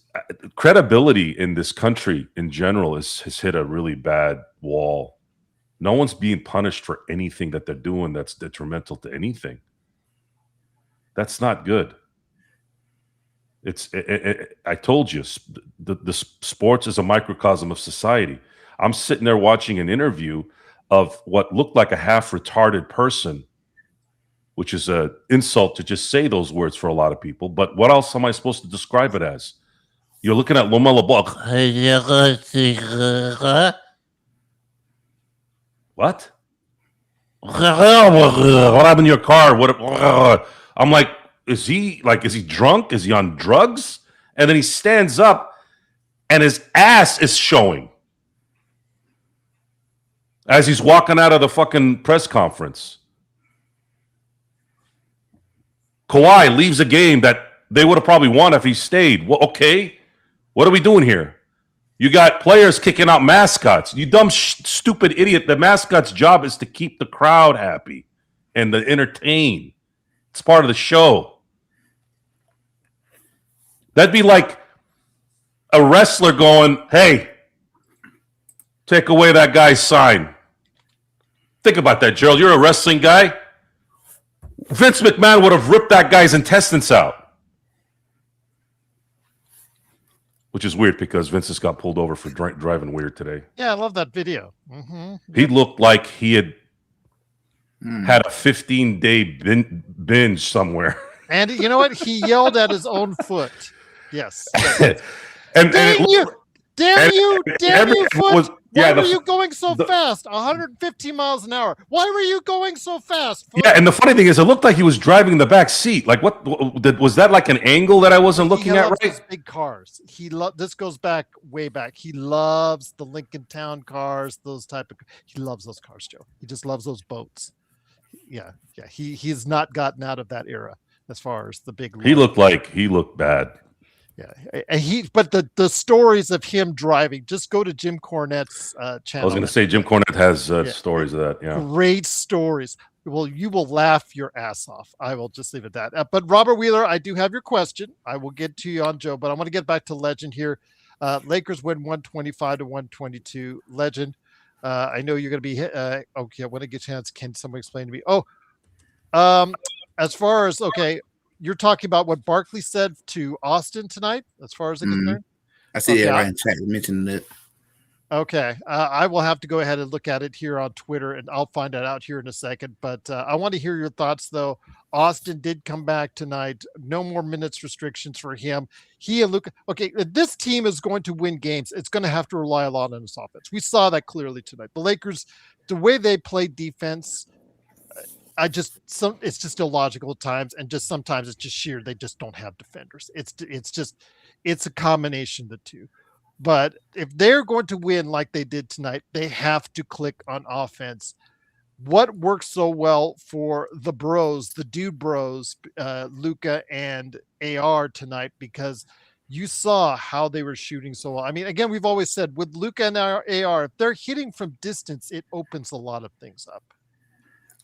credibility in this country in general has hit a really bad wall. No one's being punished for anything that they're doing that's detrimental to anything. That's not good. I told you, the sports is a microcosm of society. I'm sitting there watching an interview of what looked like a half-retarded person, which is an insult to just say those words for a lot of people. But what else am I supposed to describe it as? You're looking at LaMelo Ball. What? What happened to your car? What? I'm like, is he drunk? Is he on drugs? And then he stands up and his ass is showing as he's walking out of the fucking press conference. Kawhi leaves a game that they would have probably won if he stayed. Well, okay, what are we doing here? You got players kicking out mascots. You dumb, stupid idiot. The mascot's job is to keep the crowd happy and to entertain. It's part of the show. That'd be like a wrestler going, hey, take away that guy's sign. Think about that, Gerald. You're a wrestling guy. Vince McMahon would have ripped that guy's intestines out. Which is weird because Vince just got pulled over for driving weird today. Yeah, I love that video. Mm-hmm. He looked like he had had a 15-day binge somewhere. And you know what? He yelled at his own foot. Yes. and damn you, foot. Why were you going so fast? 150 miles an hour. Why were you going so fast? Foot? Yeah, and the funny thing is, it looked like he was driving in the back seat. Like, what was that? Like an angle that I wasn't looking at, right? Those big cars. This goes way back. He loves the Lincoln Town cars. He loves those cars, Joe. He just loves those boats. Yeah. He's not gotten out of that era as far as the big. He looked bad. Yeah, and but the stories of him driving. Just go to Jim Cornette's channel. I was going to say Jim Cornette has Yeah. stories of that. Yeah, Great stories. Well, you will laugh your ass off. I will just leave it at that. But Robert Wheeler, I do have your question. I will get to you on Joe, but I want to get back to Legend here. Lakers win 125 to 122. Legend, I know you're going to be hit. Okay, when I get a chance, can someone explain to me? As far as you're talking about what Barkley said to Austin tonight. As far as I'm concerned, I see everybody in chat mentioning it. Okay, I will have to go ahead and look at it here on Twitter, and I'll find it out here in a second. But I want to hear your thoughts, though. Austin did come back tonight. No more minutes restrictions for him. He and Luka. Okay, if this team is going to win games, it's going to have to rely a lot on this offense. We saw that clearly tonight. The Lakers, the way they play defense, it's just illogical at times, and just sometimes it's just sheer. They just don't have defenders. It's a combination of the two. But if they're going to win like they did tonight, they have to click on offense. What works so well for the bros, the dude bros, Luka and AR tonight, because you saw how they were shooting so well. I mean, again, we've always said with Luka and AR, if they're hitting from distance, it opens a lot of things up.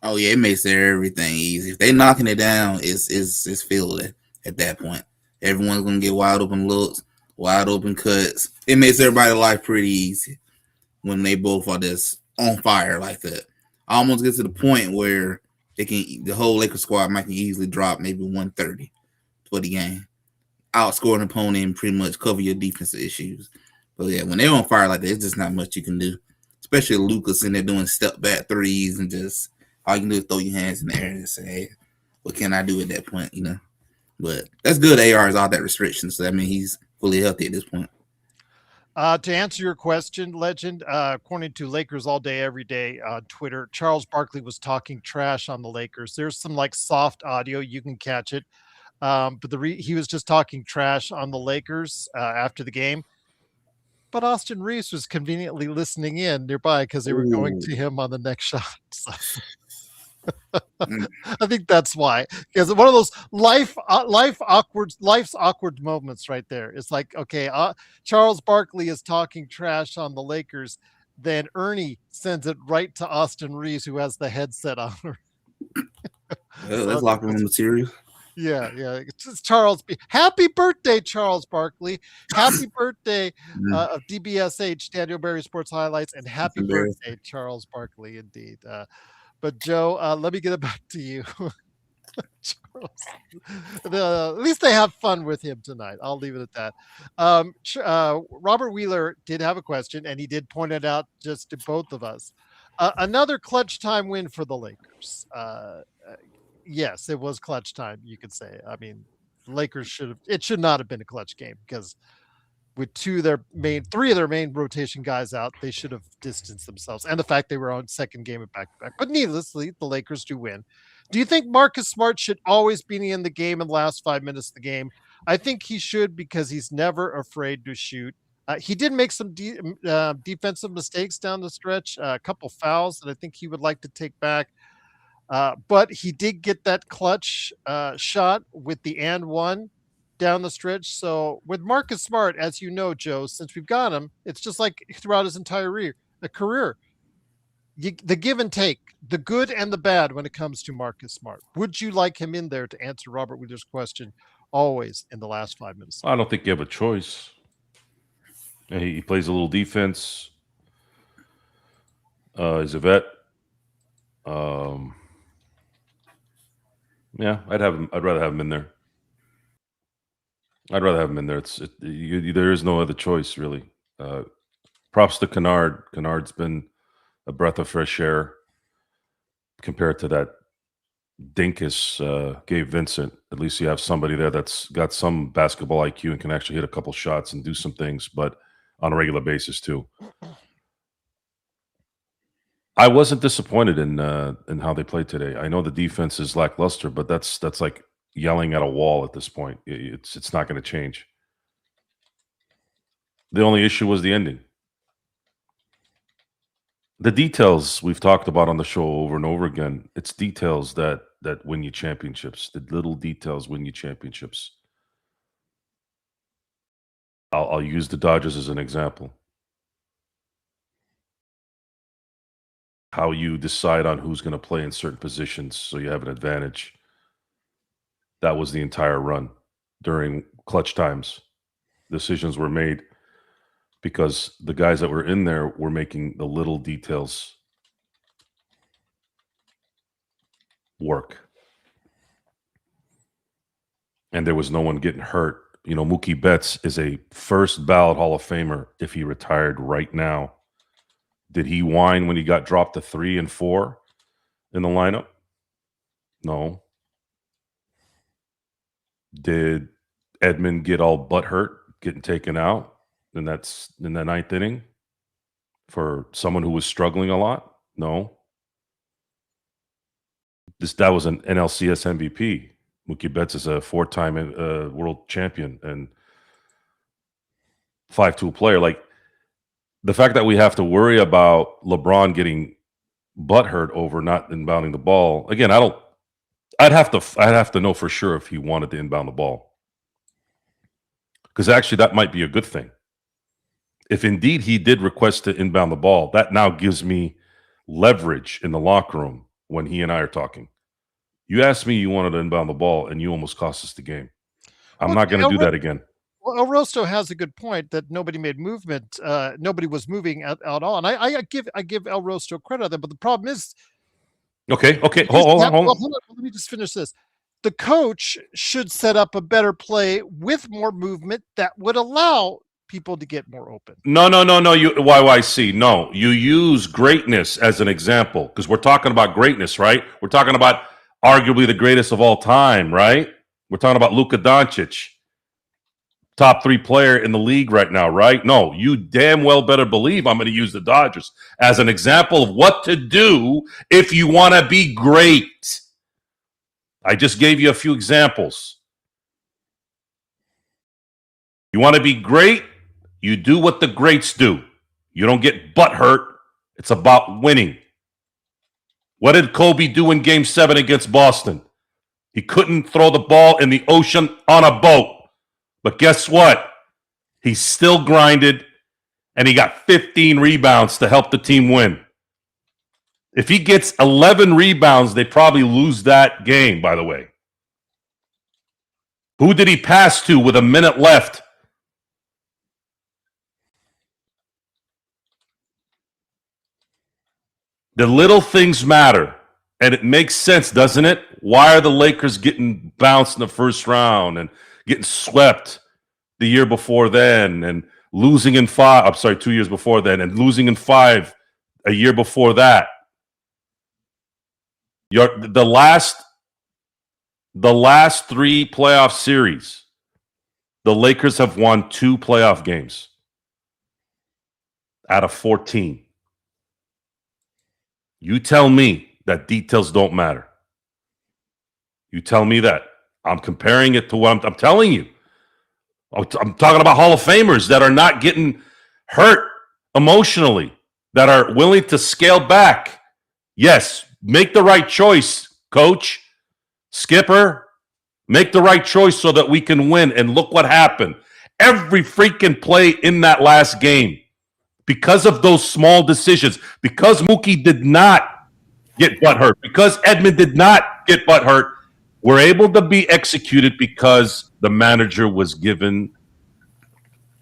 Oh yeah, it makes everything easy. If they knocking it down, it's filled at that point. Everyone's gonna get wide open looks, wide open cuts. It makes everybody's life pretty easy when they both are just on fire like that. I almost get to the point where the whole Lakers squad might easily drop maybe 130 for the game, outscore an opponent and pretty much cover your defensive issues. But yeah, when they're on fire like that, it's just not much you can do. Especially Luka sitting there doing step back threes and just all you can do is throw your hands in the air and say, hey, what can I do at that point, But that's good. AR is all that restriction, so I mean he's fully healthy at this point. To answer your question, Legend, according to Lakers All Day Every Day on Twitter, Charles Barkley was talking trash on the Lakers. There's some soft audio, you can catch it, but he was just talking trash on the Lakers after the game. But Austin Reeves was conveniently listening in nearby because they were going to him on the next shot. So. I think that's why, because one of those life's awkward moments right there. It's like, okay, Charles Barkley is talking trash on the Lakers, then Ernie sends it right to Austin Reeves, who has the headset on. That's locker room material. Yeah. It's Charles. Happy birthday, Charles Barkley. Happy birthday of DBSH, Daniel Berry Sports Highlights, and happy birthday, Charles Barkley, indeed. But Joe, let me get it back to you. Charles. At least they have fun with him tonight. I'll leave it at that. Robert Wheeler did have a question, and he did point it out just to both of us. Another clutch time win for the Lakers. Yes, it was clutch time, you could say. I mean, Lakers should not have been a clutch game, because with three of their main rotation guys out, they should have distanced themselves. And the fact they were on second game of back-to-back. But needlessly, the Lakers do win. Do you think Marcus Smart should always be in the game in the last 5 minutes of the game? I think he should, because he's never afraid to shoot. He did make some defensive mistakes down the stretch, a couple fouls that I think he would like to take back. But he did get that clutch shot with the and one down the stretch. So with Marcus Smart, as you know, Joe, since we've got him, it's just like throughout his entire career, the give and take, the good and the bad when it comes to Marcus Smart. Would you like him in there to answer Robert Wheeler's question always in the last 5 minutes? I don't think you have a choice. He plays a little defense. He's a vet. Yeah, I'd rather have him in there. There is no other choice, really. Props to Kennard. Kennard's been a breath of fresh air compared to that dinkus Gabe Vincent. At least you have somebody there that's got some basketball IQ and can actually hit a couple shots and do some things, but on a regular basis too. I wasn't disappointed in how they played today. I know the defense is lackluster, but that's like yelling at a wall at this point. It's not going to change. The only issue was the ending. The details we've talked about on the show over and over again. It's details that win you championships. The little details win you championships. I'll use the Dodgers as an example. How you decide on who's going to play in certain positions so you have an advantage. That was the entire run. During clutch times, decisions were made because the guys that were in there were making the little details work. And there was no one getting hurt. You know, Mookie Betts is a first ballot Hall of Famer if he retired right now. Did he whine when he got dropped to 3 and 4 in the lineup? No. Did Edmund get all butthurt getting taken out? And that's in the 9th inning for someone who was struggling a lot? No. That was an NLCS MVP. Mookie Betts is a 4-time world champion and 5-tool player. Like, the fact that we have to worry about LeBron getting butthurt over not inbounding the ball. Again, I'd have to know for sure if he wanted to inbound the ball. Because actually that might be a good thing. If indeed he did request to inbound the ball, that now gives me leverage in the locker room when he and I are talking. You asked me you wanted to inbound the ball, and you almost cost us the game. I'm not going to do that again. Well, El Rosto has a good point that nobody made movement. Nobody was moving at all. And I give El Rosto credit on that. But the problem is... Okay. Hold on. Let me just finish this. The coach should set up a better play with more movement that would allow people to get more open. No. You YYC. No, you use greatness as an example because we're talking about greatness, right? We're talking about arguably the greatest of all time, right? We're talking about Luka Doncic, top 3 player in the league right now, right? No, you damn well better believe I'm going to use the Dodgers as an example of what to do if you want to be great. I just gave you a few examples. You want to be great? You do what the greats do. You don't get butthurt. It's about winning. What did Kobe do in Game 7 against Boston? He couldn't throw the ball in the ocean on a boat. But guess what? He still grinded, and he got 15 rebounds to help the team win. If he gets 11 rebounds, they probably lose that game, by the way. Who did he pass to with a minute left? The little things matter, and it makes sense, doesn't it? Why are the Lakers getting bounced in the first round and getting swept the year before then and losing in 5? I'm sorry, 2 years before then and losing in 5 a year before that. The last 3 playoff series, the Lakers have won 2 playoff games out of 14. You tell me that details don't matter. You tell me that. I'm comparing it to what I'm telling you. I'm talking about Hall of Famers that are not getting hurt emotionally, that are willing to scale back. Yes, make the right choice, coach, skipper. Make the right choice so that we can win. And look what happened. Every freaking play in that last game, because of those small decisions, because Mookie did not get butthurt, because Edmund did not get butthurt, were able to be executed because the manager was given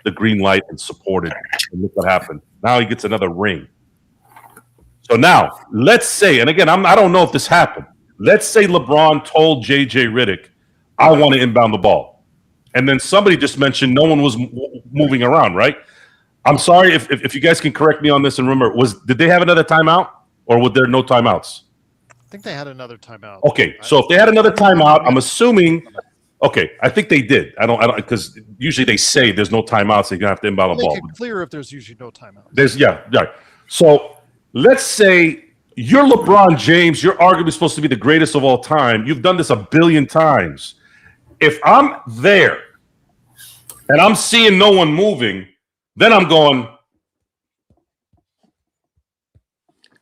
the green light and supported. And look what happened. Now he gets another ring. So now, let's say, and again, I don't know if this happened. Let's say LeBron told J.J. Redick, I want to inbound the ball. And then somebody just mentioned no one was moving around, right? I'm sorry if you guys can correct me on this and remember, did they have another timeout or were there no timeouts? I think they had another timeout. Okay, so if they had another timeout, I'm assuming. Okay, I think they did. I don't because usually they say there's no timeouts. So you're gonna have to inbound the ball. Make it clear if there's usually no timeout. Yeah. So let's say you're LeBron James. You're arguably supposed to be the greatest of all time. You've done this a billion times. If I'm there and I'm seeing no one moving, then I'm going,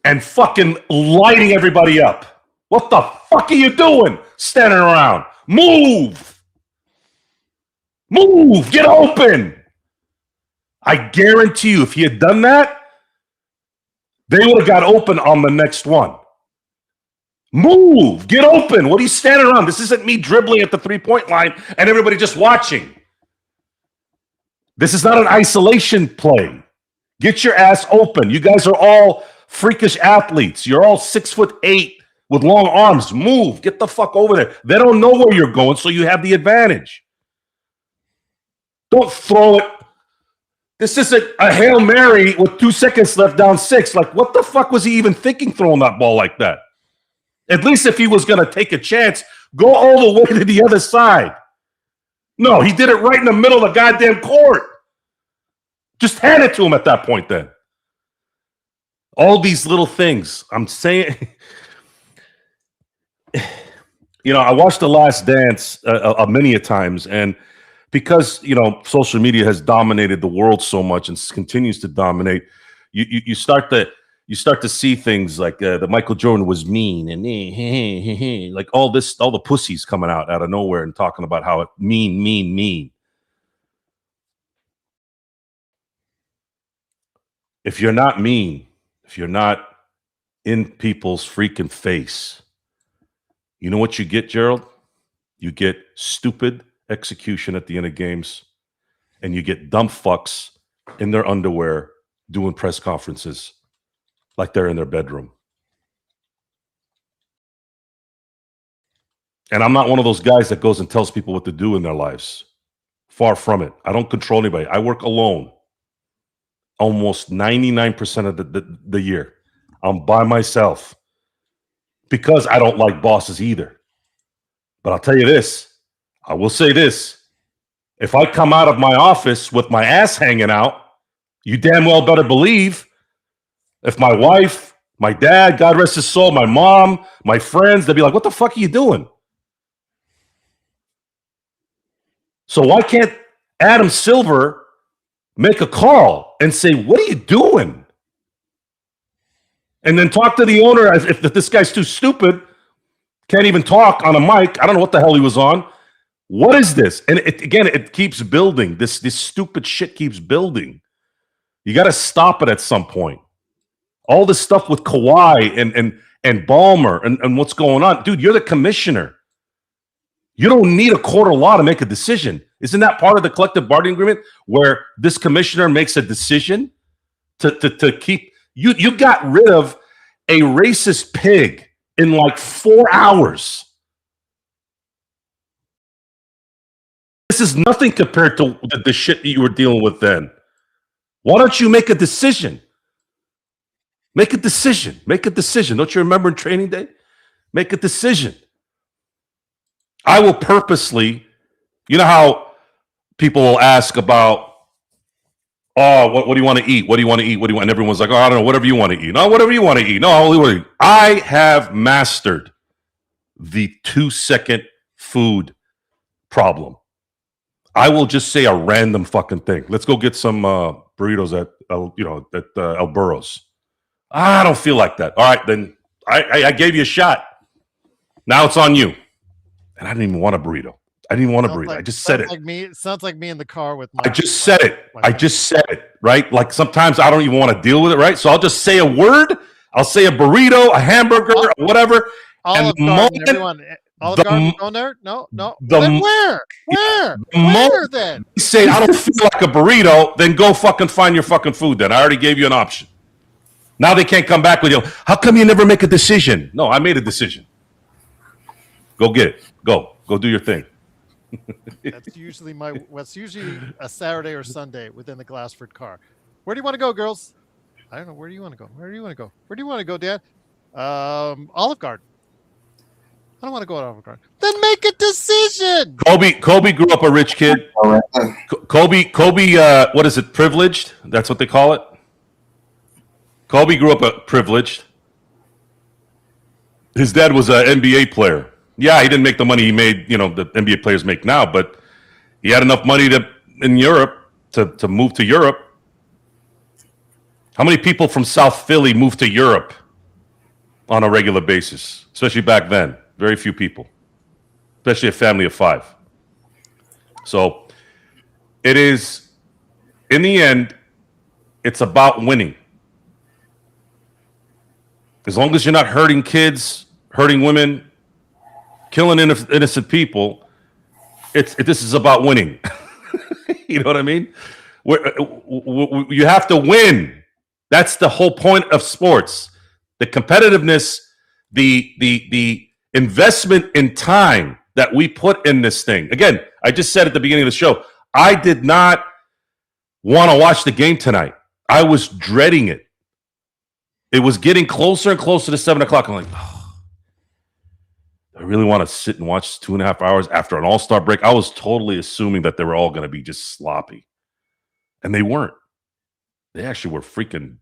and fucking lighting everybody up. What the fuck are you doing standing around? Move! Move! Get open! I guarantee you, if he had done that, they would have got open on the next one. Move! Get open! What are you standing around? This isn't me dribbling at the three-point line and everybody just watching. This is not an isolation play. Get your ass open. You guys are all freakish athletes. You're all 6'8" with long arms. Move. Get the fuck over there. They don't know where you're going, so you have the advantage. Don't throw it. This isn't a Hail Mary with 2 seconds left down 6. Like, what the fuck was he even thinking throwing that ball like that? At least if he was going to take a chance, go all the way to the other side. No, he did it right in the middle of the goddamn court. Just hand it to him at that point then. All these little things. I'm saying, I watched The Last Dance many a times, and because, social media has dominated the world so much and continues to dominate, you start to see things like that Michael Jordan was mean and like all the pussies coming out of nowhere and talking about how it mean. If you're not mean, if you're not in people's freaking face, you know what you get, Gerald? You get stupid execution at the end of games, and you get dumb fucks in their underwear doing press conferences like they're in their bedroom. And I'm not one of those guys that goes and tells people what to do in their lives. Far from it. I don't control anybody. I work alone. Almost 99% of the year. I'm by myself because I don't like bosses either. But I'll tell you this. I will say this. If I come out of my office with my ass hanging out, you damn well better believe if my wife, my dad, God rest his soul, my mom, my friends, they'll be like, what the fuck are you doing? So why can't Adam Silver make a call and say, what are you doing? And then talk to the owner as if this guy's too stupid, can't even talk on a mic. I don't know what the hell he was on. What is this? And it keeps building. This stupid shit keeps building. You got to stop it at some point. All this stuff with Kawhi and Ballmer and what's going on. Dude, you're the commissioner. You don't need a quarter law to make a decision. Isn't that part of the collective bargaining agreement where this commissioner makes a decision to keep you got rid of a racist pig in like 4 hours. This is nothing compared to the shit that you were dealing with then. Why don't you make a decision? Make a decision. Make a decision. Don't you remember in training day? Make a decision. I will purposely, you know how people will ask about, oh, what do you want to eat? What do you want to eat? What do you want? And everyone's like, oh, I don't know, whatever you want to eat. No, whatever you want to eat. No, I have mastered the 2-second food problem. I will just say a random fucking thing. Let's go get some burritos at El Burros. I don't feel like that. All right, then I gave you a shot. Now it's on you. And I didn't even want a burrito. I didn't even want a burrito. I just said it. It sounds like me in the car with I just said it. I just said it, right? Like sometimes I don't even want to deal with it, right? So I'll just say a word. I'll say a burrito, a hamburger, or whatever. Olive Garden on there? No. Then where? Where then? You say I don't feel like a burrito, then go fucking find your fucking food then. I already gave you an option. Now they can't come back with you. How come you never make a decision? No, I made a decision. Go get it. Go do your thing. That's usually a Saturday or Sunday within the Glassford car. Where do you want to go, girls? I don't know. Where do you want to go? Where do you want to go, Dad? Olive Garden. I don't want to go to Olive Garden. Then make a decision. Kobe grew up a rich kid. Kobe, what is it? Privileged? That's what they call it. Kobe grew up privileged. His dad was an NBA player. Yeah, he didn't make the money he made, the NBA players make now, but he had enough money in Europe to move to Europe. How many people from South Philly moved to Europe on a regular basis, especially back then. Very few people, especially a family of 5. So it is, in the end, it's about winning. As long as you're not hurting kids, hurting women, killing innocent people, this is about winning. You know what I mean? You have to win. That's the whole point of sports. The competitiveness, the investment in time that we put in this thing. Again, I just said at the beginning of the show, I did not want to watch the game tonight. I was dreading it. It was getting closer and closer to 7 o'clock. I'm like, oh, I really want to sit and watch 2.5 hours after an all-star break. I was totally assuming that they were all going to be just sloppy. And they weren't. They actually were freaking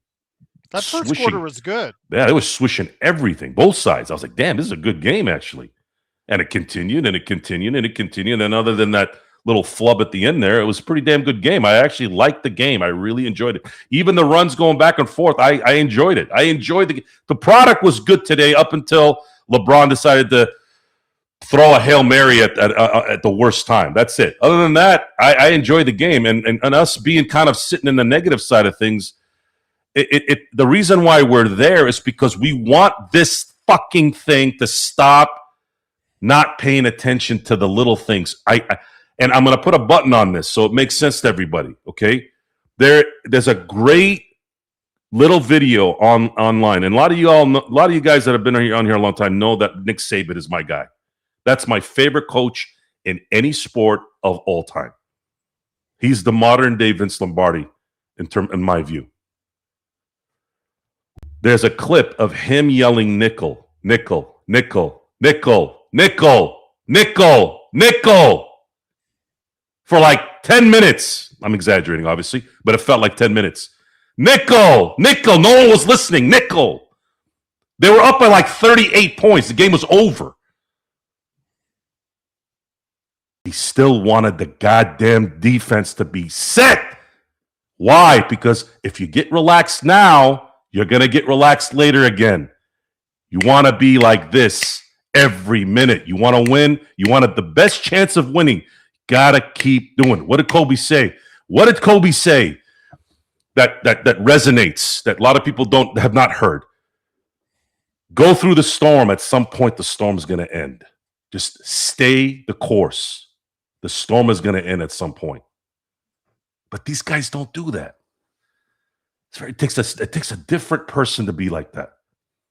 That first swishing. quarter was good. Yeah, they were swishing everything, both sides. I was like, damn, this is a good game, actually. And it continued, and it continued, and it continued. And other than that little flub at the end there, it was a pretty damn good game. I actually liked the game. I really enjoyed it. Even the runs going back and forth, I enjoyed it. I enjoyed the product was good today up until LeBron decided to throw a Hail Mary at the worst time. That's it. Other than that, I enjoyed the game. And us being kind of sitting in the negative side of things, the reason why we're there is because we want this fucking thing to stop not paying attention to the little things. And I'm going to put a button on this so it makes sense to everybody, okay? There's a great little video online. And a lot of you guys that have been on here a long time know that Nick Saban is my guy. That's my favorite coach in any sport of all time. He's the modern day Vince Lombardi in my view. There's a clip of him yelling nickel, nickel, nickel, nickel, nickel, nickel, nickel for like 10 minutes. I'm exaggerating, obviously, but it felt like 10 minutes. Nickel, nickel. No one was listening. Nickel. They were up by like 38 points. The game was over. He still wanted the goddamn defense to be set. Why? Because if you get relaxed now, you're going to get relaxed later again. You want to be like this every minute. You want to win. You wanted the best chance of winning. Got to keep doing it. What did Kobe say? What did Kobe say that resonates, that a lot of people have not heard? Go through the storm. At some point, the storm is going to end. Just stay the course. The storm is going to end at some point. But these guys don't do that. It takes a different person to be like that.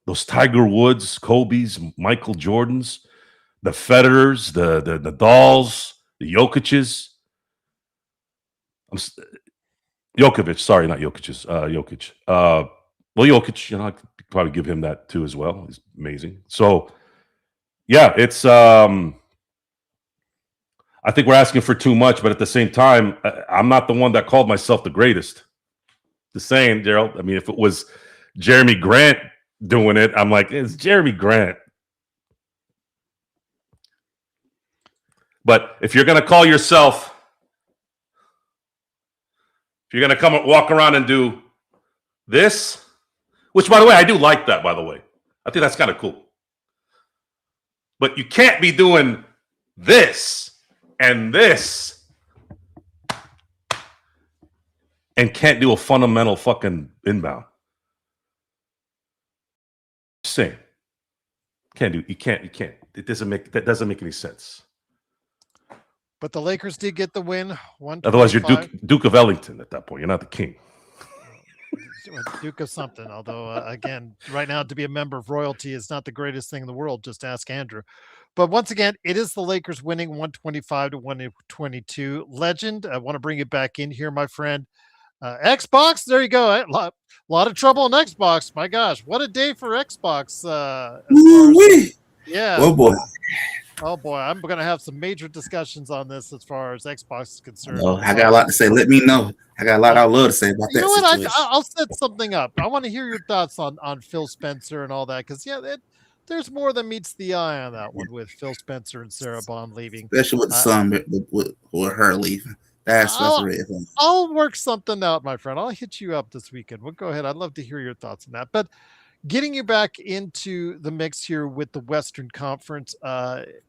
Those Tiger Woods, Kobe's, Michael Jordans, the Federers, the Nadals, the Jokic's. Jokic, sorry, not Jokic's. Jokic. Well, Jokic, I could probably give him that too as well. He's amazing. So, yeah, it's I think we're asking for too much, but at the same time, I'm not the one that called myself the greatest. The same, Gerald. I mean, if it was Jeremy Grant doing it, I'm like, it's Jeremy Grant. But if you're going to call yourself, if you're going to come and walk around and do this, which, by the way, I do like that, by the way. I think that's kind of cool. But you can't be doing this and this and can't do a fundamental fucking inbound. Just saying. You can't. That doesn't make any sense. But the Lakers did get the win. Otherwise, you're Duke of Ellington at that point. You're not the king. Duke of something. Although, again, right now to be a member of royalty is not the greatest thing in the world. Just ask Andrew. But once again, it is the Lakers winning 125-122. Legend, I want to bring it back in here, my friend. Xbox, there you go. A lot of trouble on Xbox. My gosh, what a day for Xbox. Yeah. Oh boy. Oh boy, I'm going to have some major discussions on this as far as Xbox is concerned. I got a lot to say. Let me know. I got a lot I love to say about that. You know what? Situation. I'll set something up. I want to hear your thoughts on Phil Spencer and all that, because there's more than meets the eye on that one with Phil Spencer and Sarah Bond leaving, especially with the son with her leaving. That's really. I'll work something out, my friend. I'll hit you up this weekend. We'll go ahead. I'd love to hear your thoughts on that. But getting you back into the mix here with the Western Conference,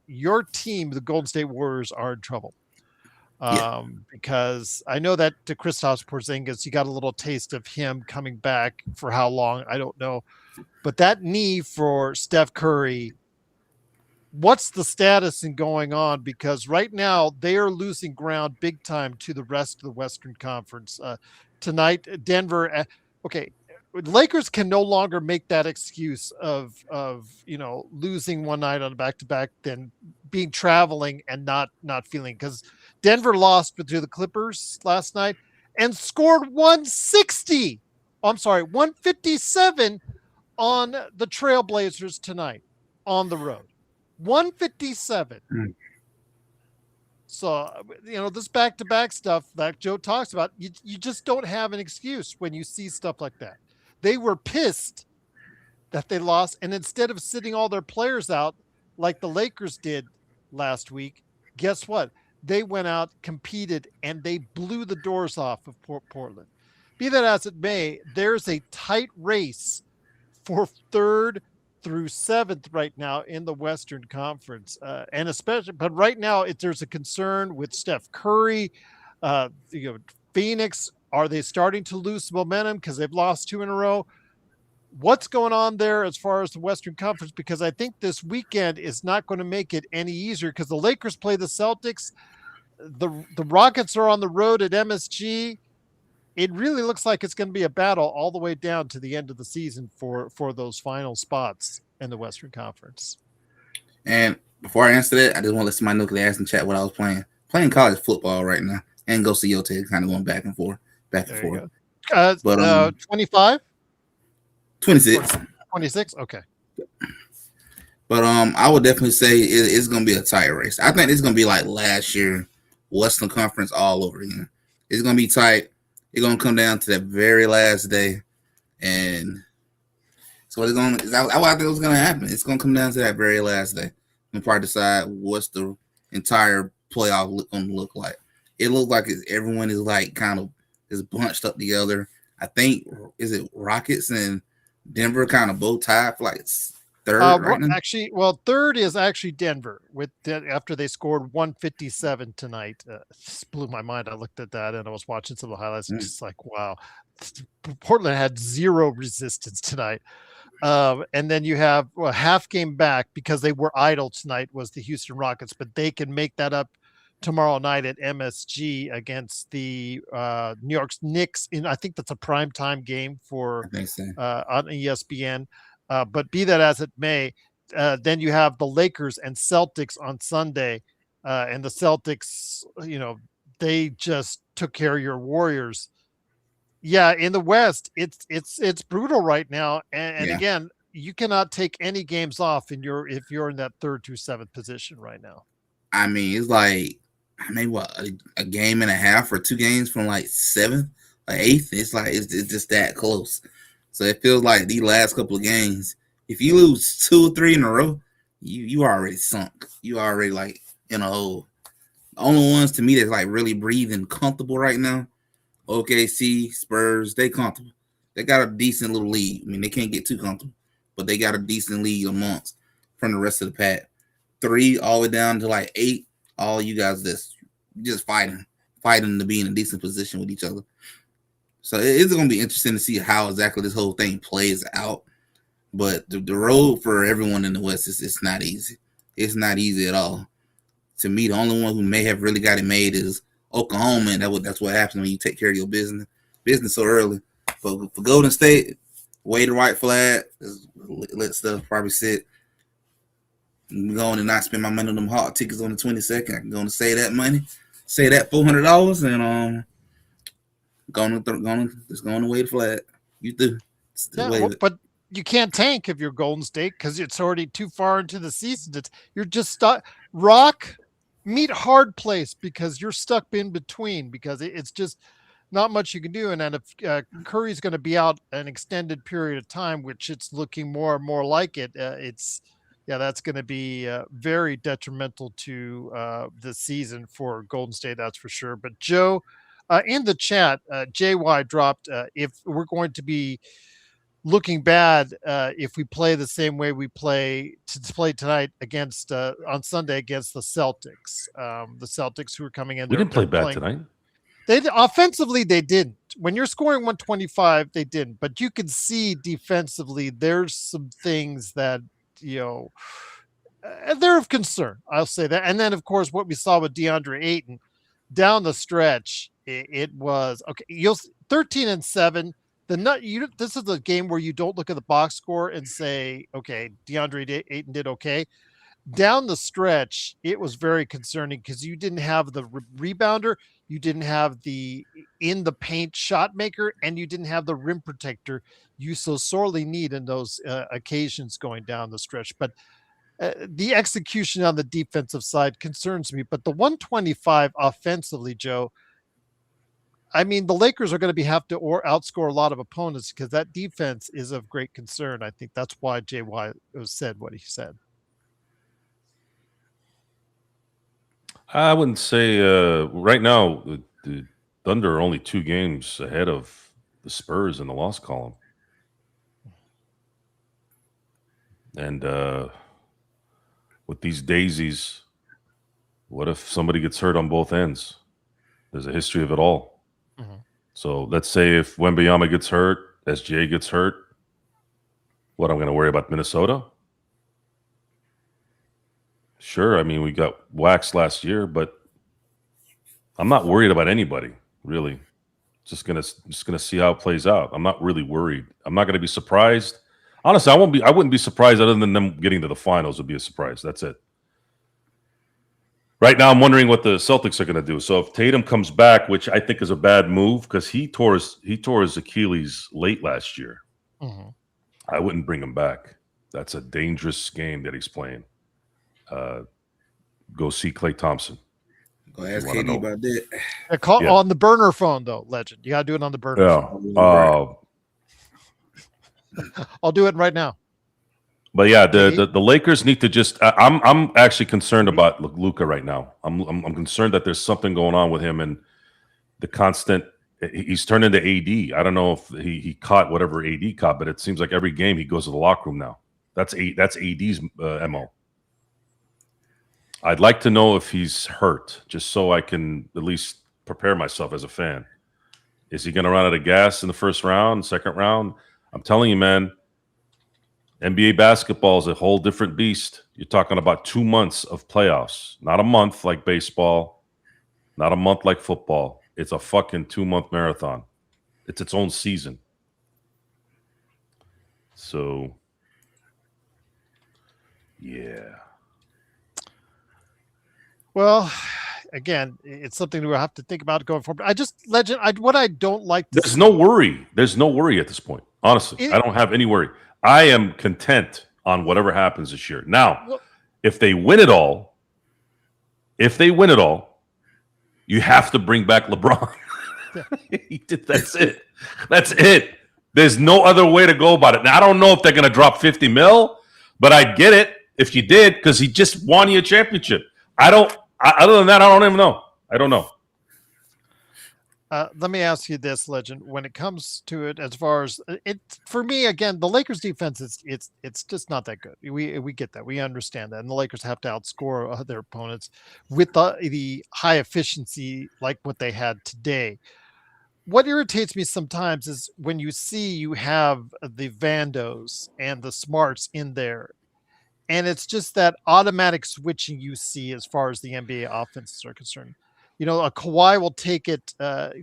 your team, the Golden State Warriors, are in trouble. Yeah. Because I know that to Kristaps Porzingis, you got a little taste of him coming back for how long, I don't know. But that knee for Steph Curry, what's the status in going on? Because right now they are losing ground big time to the rest of the Western Conference. Tonight, Denver. Okay, Lakers can no longer make that excuse of losing one night on a back to back, then being traveling and not feeling, because Denver lost to the Clippers last night and scored 160. I'm sorry, 157 on the Trailblazers tonight on the road. 157. Mm. So, this back-to-back stuff that Joe talks about, you just don't have an excuse when you see stuff like that. They were pissed that they lost, and instead of sitting all their players out like the Lakers did last week, guess what? They went out, competed, and they blew the doors off of Portland. Be that as it may, there's a tight race for third through seventh right now in the Western Conference, and especially, but right now there's a concern with Steph Curry. Phoenix, are they starting to lose momentum because they've lost 2 in a row? What's going on there as far as the Western Conference? Because I think this weekend is not going to make it any easier, because the Lakers play the Celtics, the Rockets are on the road at MSG. It really looks like it's going to be a battle all the way down to the end of the season for those final spots in the Western Conference. And before I answer that, I just want to let somebody know, because they asked in chat what I was playing. Playing college football right now, and Go See Yote, kind of going back and forth. But 25? 26. 26? Okay. But I would definitely say it's going to be a tight race. I think it's going to be like last year, Western Conference all over again. It's going to be tight. It's going to come down to that very last day. And so it's going to, I think what's going to happen. It's going to come down to that very last day. And probably decide what's the entire playoff going to look like. It looks like everyone is like kind of is bunched up together. I think, is it Rockets and Denver kind of both tied for like third right now? Actually, third is actually Denver after they scored 157 tonight. This blew my mind. I looked at that and I was watching some of the highlights and just like, wow, Portland had zero resistance tonight. And then you have a half game back because they were idle tonight was the Houston Rockets, but they can make that up tomorrow night at MSG against the New York Knicks. I think that's a primetime game for on ESPN. But be that as it may, then you have the Lakers and Celtics on Sunday, and the Celtics, they just took care of your Warriors. Yeah, in the West, it's brutal right now, and again, you cannot take any games off if you're in that third to seventh position right now. I mean, it's like a game and a half or 2 games from like 7th or 8th. It's like it's just that close. So it feels like these last couple of games, if you lose 2 or 3 in a row, you already sunk. You already like in a hole. The only ones to me that's like really breathing comfortable right now, OKC, Spurs, they comfortable. They got a decent little lead. I mean, they can't get too comfortable, but they got a decent lead amongst from the rest of the pack. 3 all the way down to like 8. All you guys just fighting to be in a decent position with each other. So it's going to be interesting to see how exactly this whole thing plays out. But the road for everyone in the West it's not easy. It's not easy at all. To me, the only one who may have really got it made is Oklahoma, and that's what happens when you take care of your business so early. But for Golden State, wave the white flag, let stuff probably sit. I'm going to not spend my money on them hot tickets on the 22nd. I'm going to save that money, save that $400, and just going to wave the flag. You do. But you can't tank if you're Golden State because it's already too far into the season. You're just stuck. Meet hard place because you're stuck in between because it's just not much you can do. And then if Curry's going to be out an extended period of time, which it's looking more and more like it, that's going to be very detrimental to the season for Golden State. That's for sure. But Joe, in the chat, JY dropped, if we're going to be looking bad if we play the same way we play tonight against on Sunday against the Celtics. The Celtics who are coming in, We didn't play they're bad playing. tonight. They offensively they didn't. When you're scoring 125, they didn't. But you can see defensively, there's some things that you know they're of concern. I'll say that. And then of course what we saw with DeAndre Ayton down the stretch, it was okay. You'll 13-7. This is the game where you don't look at the box score and say, okay, DeAndre Ayton did okay. Down the stretch, it was very concerning because you didn't have the rebounder, you didn't have the in the paint shot maker, and you didn't have the rim protector you so sorely need in those occasions going down the stretch. But the execution on the defensive side concerns me. But the 125 offensively, Joe, I mean, the Lakers are going to have to outscore a lot of opponents because that defense is of great concern. I think that's why JY said what he said. I wouldn't say right now the Thunder are only 2 games ahead of the Spurs in the loss column. And with these daisies, what if somebody gets hurt on both ends? There's a history of it all. Mm-hmm. So let's say if Wembanyama gets hurt, SGA gets hurt, what, I'm going to worry about Minnesota? Sure, I mean, we got waxed last year, but I'm not worried about anybody, really. Just gonna see how it plays out. I'm not really worried. I'm not gonna be surprised. Honestly, I wouldn't be surprised other than them getting to the finals would be a surprise. That's it. Right now, I'm wondering what the Celtics are gonna do. So if Tatum comes back, which I think is a bad move because he tore his Achilles late last year. Mm-hmm. I wouldn't bring him back. That's a dangerous game that he's playing. Go see Klay Thompson. Go ask KD about that. Call on the burner phone, though, Legend. You got to do it on the burner phone. I'll do it right now. But yeah, the Lakers need to just. I'm actually concerned about Luka right now. I'm concerned that there's something going on with him and the constant. He's turned into AD. I don't know if he caught whatever AD caught, but it seems like every game he goes to the locker room now. That's AD's MO. I'd like to know if he's hurt, just so I can at least prepare myself as a fan. Is he going to run out of gas in the first round, second round? I'm telling you, man, NBA basketball is a whole different beast. You're talking about 2 months of playoffs, not a month like baseball, not a month like football. It's a fucking 2-month marathon. It's its own season. So, yeah. Well, again, it's something we'll have to think about going forward. What I don't like. There's no worry. There's no worry at this point. Honestly, I don't have any worry. I am content on whatever happens this year. Now, if they win it all, you have to bring back LeBron. That's it. That's it. There's no other way to go about it. Now, I don't know if they're going to drop 50 mil, but I'd get it if you did because he just won you a championship. Other than that, I don't even know. I don't know. Let me ask you this, Legend. When it comes to it, as far as it, for me, again, the Lakers' defense it's just not that good. We get that. We understand that, and the Lakers have to outscore their opponents with the high efficiency like what they had today. What irritates me sometimes is when you have the Vandos and the Smarts in there. And it's just that automatic switching you see as far as the NBA offenses are concerned. You know, a Kawhi will take it,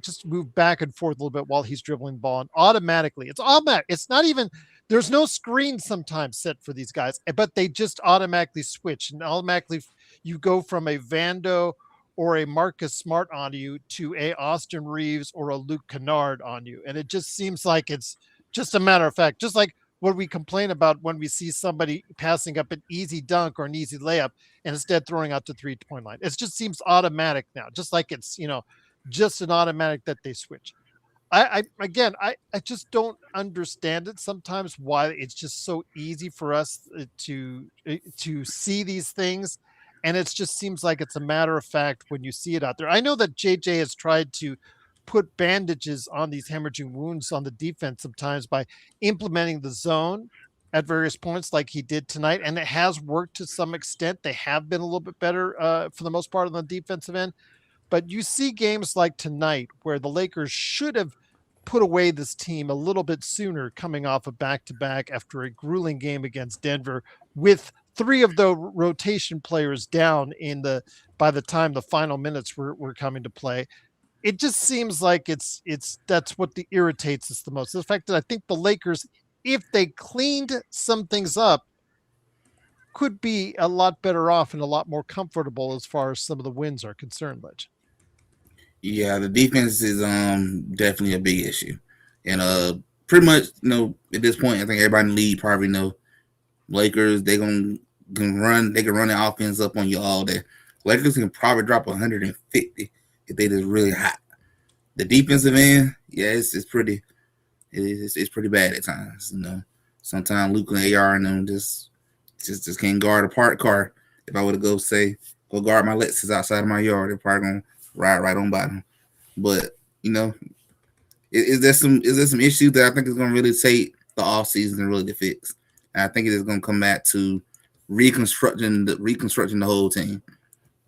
just move back and forth a little bit while he's dribbling the ball, and automatically, it's automatic. It's not even, there's no screen sometimes set for these guys, but they just automatically switch, and automatically you go from a Vando or a Marcus Smart on you to a Austin Reeves or a Luke Kennard on you. And it just seems like it's just a matter of fact, just like what we complain about when we see somebody passing up an easy dunk or an easy layup and instead throwing out the 3-point line. It just seems automatic now, just like it's, just an automatic that they switch. I just don't understand it sometimes why it's just so easy for us to see these things. And it just seems like it's a matter of fact when you see it out there. I know that JJ has tried to put bandages on these hemorrhaging wounds on the defense sometimes by implementing the zone at various points like he did tonight. And it has worked to some extent. They have been a little bit better for the most part on the defensive end. But you see games like tonight where the Lakers should have put away this team a little bit sooner coming off a back-to-back after a grueling game against Denver with 3 of the rotation players down by the time the final minutes were coming to play. It just seems like that's what irritates us the most. The fact that I think the Lakers, if they cleaned some things up, could be a lot better off and a lot more comfortable as far as some of the wins are concerned, Ledge. Yeah, the defense is definitely a big issue. And pretty much, at this point, I think everybody in the league probably know Lakers, they can run the offense up on you all day. Lakers can probably drop 150 if they just really hot. The defensive end, yeah, it's pretty bad at times. Sometimes Luka and AR and them just can't guard a parked car. If I were to go guard my Lexus outside of my yard, they're probably gonna ride right on by them. But is there some issues that I think is gonna really take the off season really to fix? And I think it is gonna come back to reconstructing the whole team,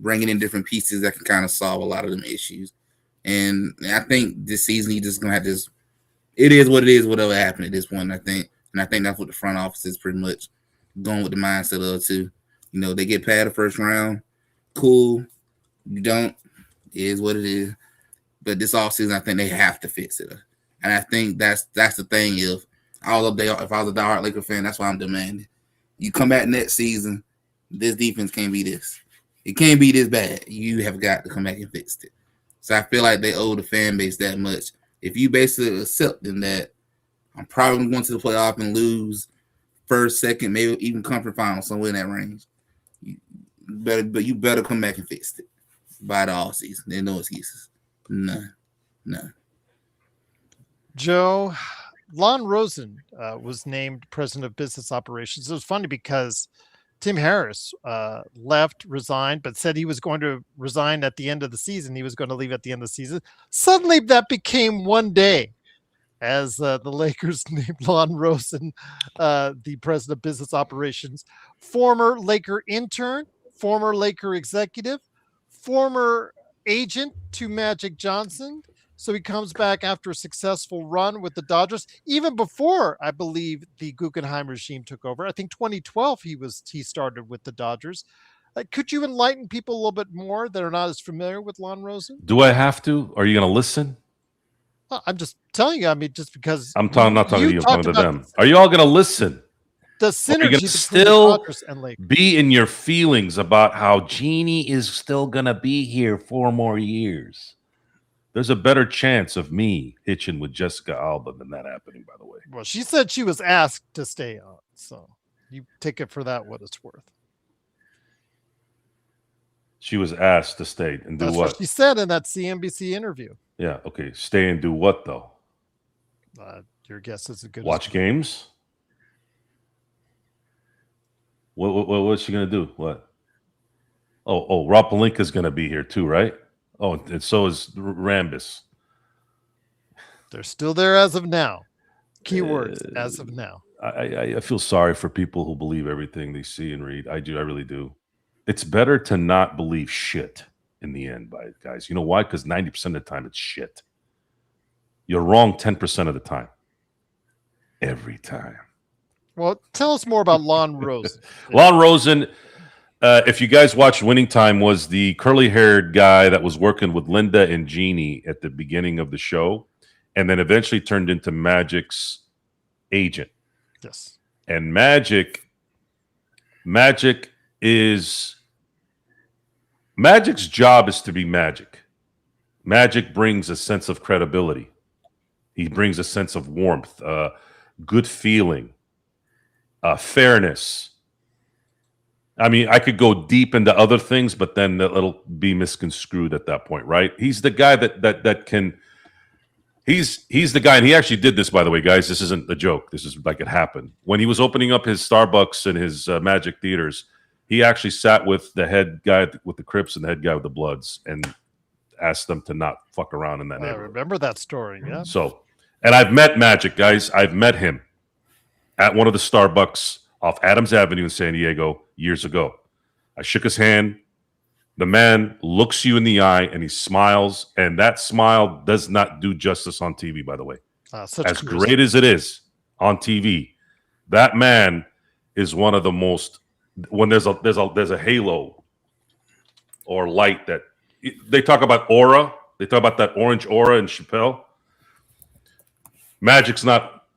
bringing in different pieces that can kind of solve a lot of them issues. And I think this season you just gonna have this. It is what it is. Whatever happened at this point, I think that's what the front office is pretty much going with the mindset of too. They get past the first round, cool. You don't, it is what it is. But this offseason, I think they have to fix it. And I think that's the thing. If I was a diehard Laker fan, that's why I'm demanding. You come back next season, this defense can't be this. It can't be this bad. You have got to come back and fix it. So I feel like they owe the fan base that much. If you basically accept them that I'm probably going to the playoff and lose first, second, maybe even conference final, somewhere in that range, you better come back and fix it by the all season. There's no excuses. None. Joe, Lon Rosen was named president of business operations. It was funny because Tim Harris resigned, but said he was going to resign at the end of the season. He was going to leave at the end of the season. Suddenly that became one day as the Lakers named Lon Rosen the president of business operations. Former Laker intern, former Laker executive, former agent to Magic Johnson. So he comes back after a successful run with the Dodgers, even before, I believe, the Guggenheim regime took over. I think 2012 he started with the Dodgers. Could you enlighten people a little bit more that are not as familiar with Lon Rosen? Do I have to? Are you going to listen? I'm just telling you. I mean, just because I'm not talking to you. I'm talking to them. The, are you all going to listen? The synergy between still the Dodgers and Lakers. Be in your feelings about how Jeannie is still going to be here 4 more years. There's a better chance of me hitching with Jessica Alba than that happening, by the way. Well, she said she was asked to stay on, so you take it for that what it's worth. She was asked to stay and do That's what? She said in that CNBC interview. Yeah, okay. Stay and do what, though? Your guess is as good. Watch games? What's she going to do? What? Oh, Rob Pelinka's going to be here too, right? Oh, and so is Rambis. They're still there as of now. Keywords as of now. I feel sorry for people who believe everything they see and read. I do. I really do. It's better to not believe shit in the end, guys. You know why? Because 90% of the time it's shit. You're wrong 10% of the time. Every time. Well, tell us more about Lon Rosen. Lon Rosen, if you guys watched Winning Time, was the curly-haired guy that was working with Linda and Jeannie at the beginning of the show, and then eventually turned into Magic's agent. Yes. And Magic's job is to be Magic. Magic brings a sense of credibility. He brings a sense of warmth, good feeling, fairness. I mean, I could go deep into other things, but then it'll be misconstrued at that point, right? He's the guy that can. He's the guy, and he actually did this, by the way, guys. This isn't a joke. This is like it happened. When he was opening up his Starbucks and his Magic Theaters, he actually sat with the head guy with the Crips and the head guy with the Bloods, and asked them to not fuck around in that I neighborhood. remember that story. Yeah. So, and I've met Magic, guys. I've met him at one of the Starbucks off Adams Avenue in San Diego years ago. I shook his hand. The man looks you in the eye and he smiles, and that smile does not do justice on TV, by the way. Such As charisma. great as it is on TV, that man is one of the most. When there's a halo or light that they talk about aura, they talk about that orange aura in Chappelle. Magic's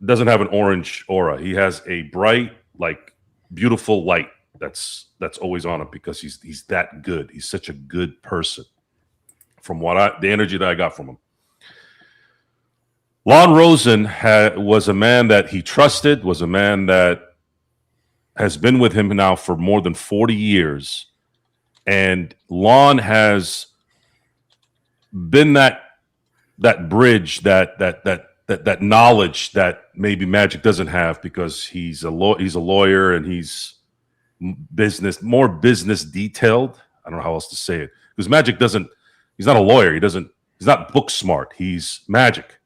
doesn't have an orange aura. He has a bright, like beautiful light that's always on him because he's that good. He's such a good person. From the energy that I got from him. Lon Rosen was a man that he trusted, was a man that has been with him now for more than 40 years. And Lon has been that bridge, that knowledge that maybe Magic doesn't have because he's a lawyer and he's more business detailed. I don't know how else to say it. Because Magic he's not a lawyer. He's not book smart. He's Magic.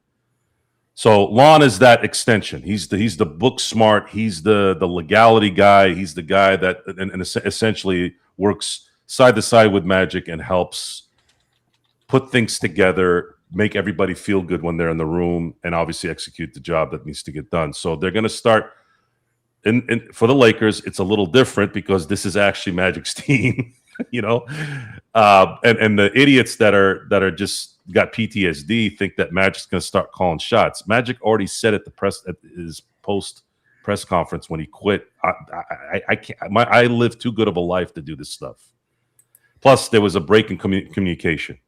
So Lon is that extension. He's the book smart. He's the legality guy. He's the guy that and essentially works side to side with Magic and helps put things together, make everybody feel good when they're in the room, and obviously execute the job that needs to get done. So they're going to start. For the Lakers, it's a little different because this is actually Magic's team, and the idiots that are just got PTSD think that Magic's going to start calling shots. Magic already said at his post press conference when he quit, I can't. I live too good of a life to do this stuff. Plus, there was a break in communication.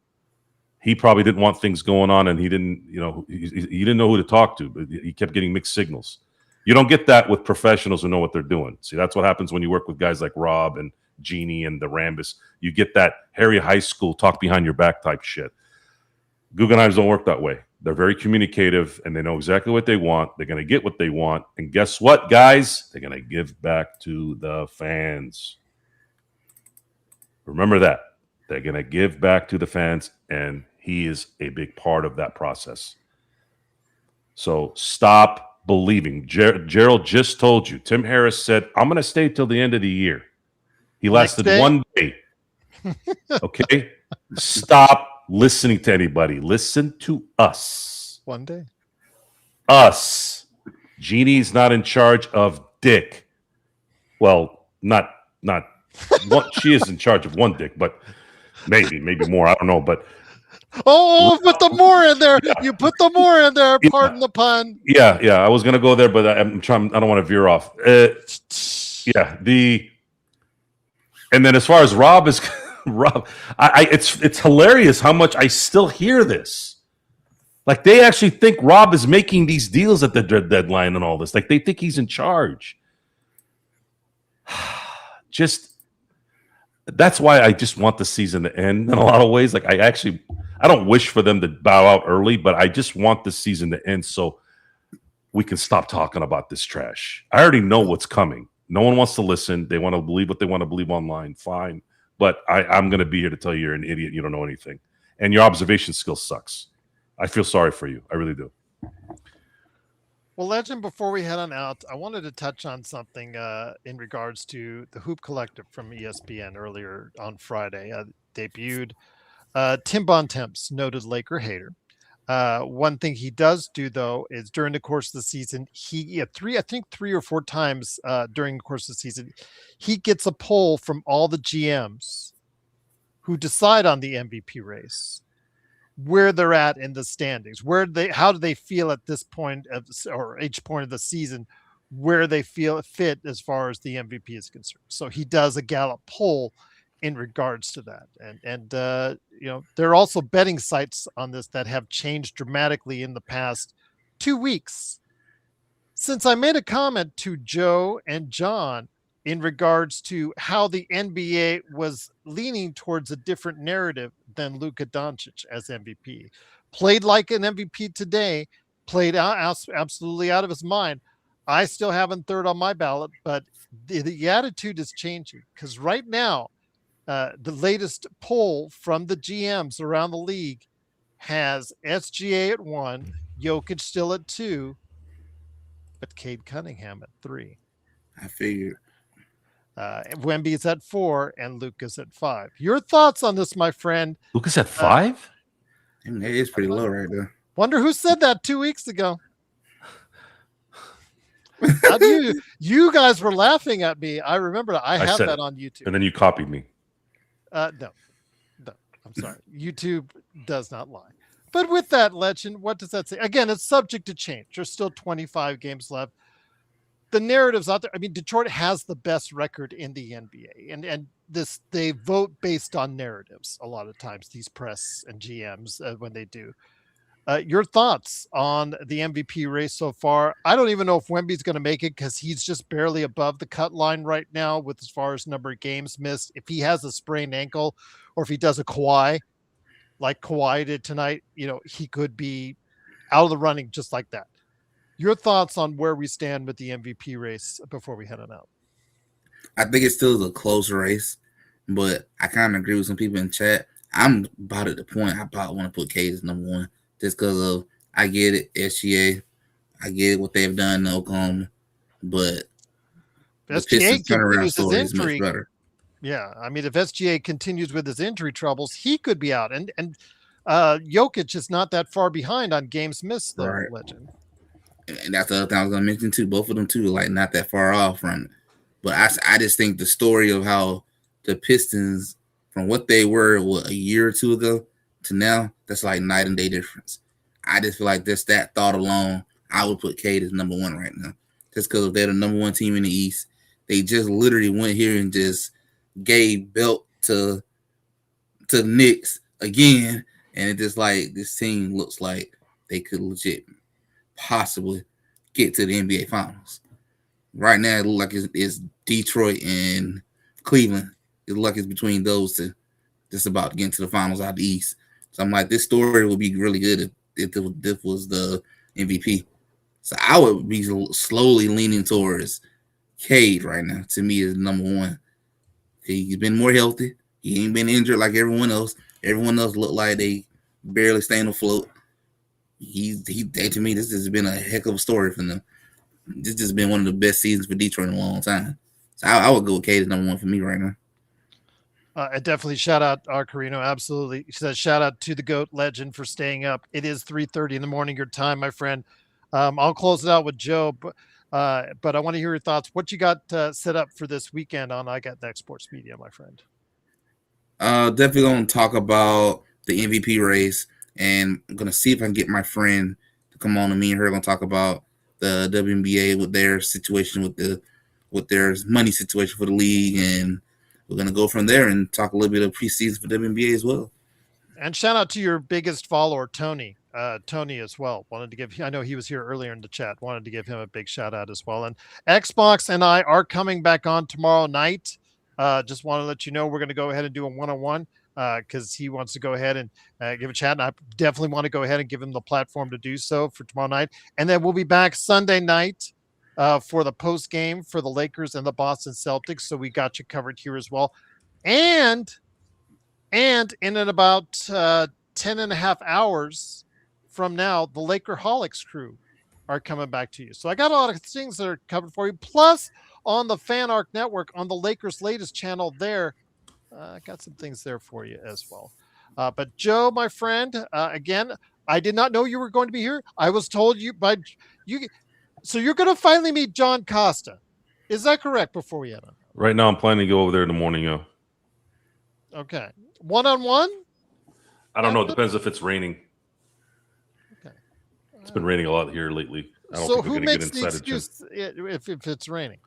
He probably didn't want things going on, and he didn't, he didn't know who to talk to. But he kept getting mixed signals. You don't get that with professionals who know what they're doing. See, that's what happens when you work with guys like Rob and Jeannie and the Rambus. You get that Harry High School talk behind your back type shit. Guggenheims don't work that way. They're very communicative, and they know exactly what they want. They're going to get what they want. And guess what, guys? They're going to give back to the fans. Remember that. They're going to give back to the fans, and he is a big part of that process. So stop believing. Gerald just told you. Tim Harris said, I'm going to stay till the end of the year. He lasted 1 day. Okay? Stop listening to anybody. Listen to us. 1 day. Us. Jeannie's not in charge of Dick. Well, not one, she is in charge of one Dick, but maybe more. I don't know, but put the more in there. Yeah. You put the more in there. Pardon the pun. Yeah. I was gonna go there, but I'm trying. I don't want to veer off. And then as far as Rob is. Rob, it's hilarious how much I still hear this. Like they actually think Rob is making these deals at the deadline and all this. Like they think he's in charge. That's why I just want the season to end in a lot of ways. Like I don't wish for them to bow out early, but I just want the season to end so we can stop talking about this trash. I already know what's coming. No one wants to listen. They want to believe what they want to believe online. Fine. But I'm going to be here to tell you you're an idiot. You don't know anything. And your observation skill sucks. I feel sorry for you. I really do. Well, Legend, before we head on out, I wanted to touch on something in regards to the Hoop Collective from ESPN earlier on Friday. Debuted Tim Bontemps, noted Laker hater. One thing he does do, though, is during the course of the season, I think 3 or 4 times during the course of the season, he gets a poll from all the GMs who decide on the MVP race, where they're at in the standings, how do they feel at this point or each point of the season, where they feel fit as far as the MVP is concerned. So he does a Gallup poll in regards to that. And there are also betting sites on this that have changed dramatically in the past 2 weeks. Since I made a comment to Joe and John in regards to how the NBA was leaning towards a different narrative than Luka Doncic as MVP. Played like an MVP today, played absolutely out of his mind. I still have him third on my ballot, but the attitude is changing because right now, the latest poll from the GMs around the league has SGA at 1, Jokic still at 2, but Cade Cunningham at 3. I figured. Wemby's at 4 and Luka's at 5. Your thoughts on this, my friend? Luka's at 5? That is pretty low right there. Wonder who said that 2 weeks ago. You guys were laughing at me. I remember that. I have that on YouTube. And then you copied me. No, I'm sorry. YouTube does not lie. But with that, Legend, what does that say? Again, it's subject to change. There's still 25 games left. The narrative's out there. I mean, Detroit has the best record in the NBA, and this they vote based on narratives a lot of times. These press and GMs when they do. Your thoughts on the MVP race so far? I don't even know if Wemby's going to make it because he's just barely above the cut line right now with as far as number of games missed. If he has a sprained ankle or if he does a Kawhi like Kawhi did tonight, he could be out of the running just like that. Your thoughts on where we stand with the MVP race before we head on out? I think it's still a close race, but I kind of agree with some people in chat. I'm about at the point I about want to put Cade as number 1. Just because of, I get it, SGA. I get what they've done in Oklahoma. But the Pistons turnaround story is much better. Yeah, I mean, if SGA continues with his injury troubles, he could be out. And Jokic is not that far behind on games missed, though, right. Legend. And that's the other thing I was going to mention, too. Both of them, too, like not that far off from it. But I just think the story of how the Pistons, from what they were, a year or two ago, to now, that's like night and day difference. I just feel like just that thought alone, I would put Cade as number 1 right now. Just because they're the number 1 team in the East. They just literally went here and just gave belt to the Knicks again. And it just like this team looks like they could legit possibly get to the NBA Finals. Right now, it looks like it's Detroit and Cleveland. It looks like it's between those two. Just about to get into the finals out of the East. So I'm like, this story would be really good if this was the MVP. So I would be slowly leaning towards Cade right now. To me, is number 1. He's been more healthy. He ain't been injured like everyone else. Everyone else looked like they barely staying afloat. To me, this has been a heck of a story for them. This has been one of the best seasons for Detroit in a long time. So I would go with Cade as number 1 for me right now. Definitely shout out Carino. Absolutely. He says, shout out to the GOAT Legend for staying up. It is 3:30 in the morning, your time, my friend. I'll close it out with Joe, but I want to hear your thoughts. What you got set up for this weekend on I Got Next Sports Media, my friend? Definitely going to talk about the MVP race, and I'm going to see if I can get my friend to come on, and me and her are going to talk about the WNBA with their situation with their money situation for the league, and we're going to go from there and talk a little bit of preseason for WNBA as well. And shout out to your biggest follower, Tony. Tony as well. I know he was here earlier in the chat. Wanted to give him a big shout out as well. And Xbox and I are coming back on tomorrow night. Just want to let you know we're going to go ahead and do a one-on-one because he wants to go ahead and give a chat. And I definitely want to go ahead and give him the platform to do so for tomorrow night. And then we'll be back Sunday night for the post game for the Lakers and the Boston Celtics. So we got you covered here as well. And in about 10 and a half hours from now, the Lakerholics crew are coming back to you. So I got a lot of things that are covered for you. Plus on the Fan Arc Network, on the Lakers' latest channel there, I got some things there for you as well. But Joe, my friend, again, I did not know you were going to be here. I was told you by you. So you're going to finally meet John Costa. Is that correct before we head on? Right now, I'm planning to go over there in the morning, yo. Okay. One-on-one? I don't know. It depends if it's raining. Okay. It's been raining a lot here lately. I don't so think we're who going to get makes the inside excuse if it's raining?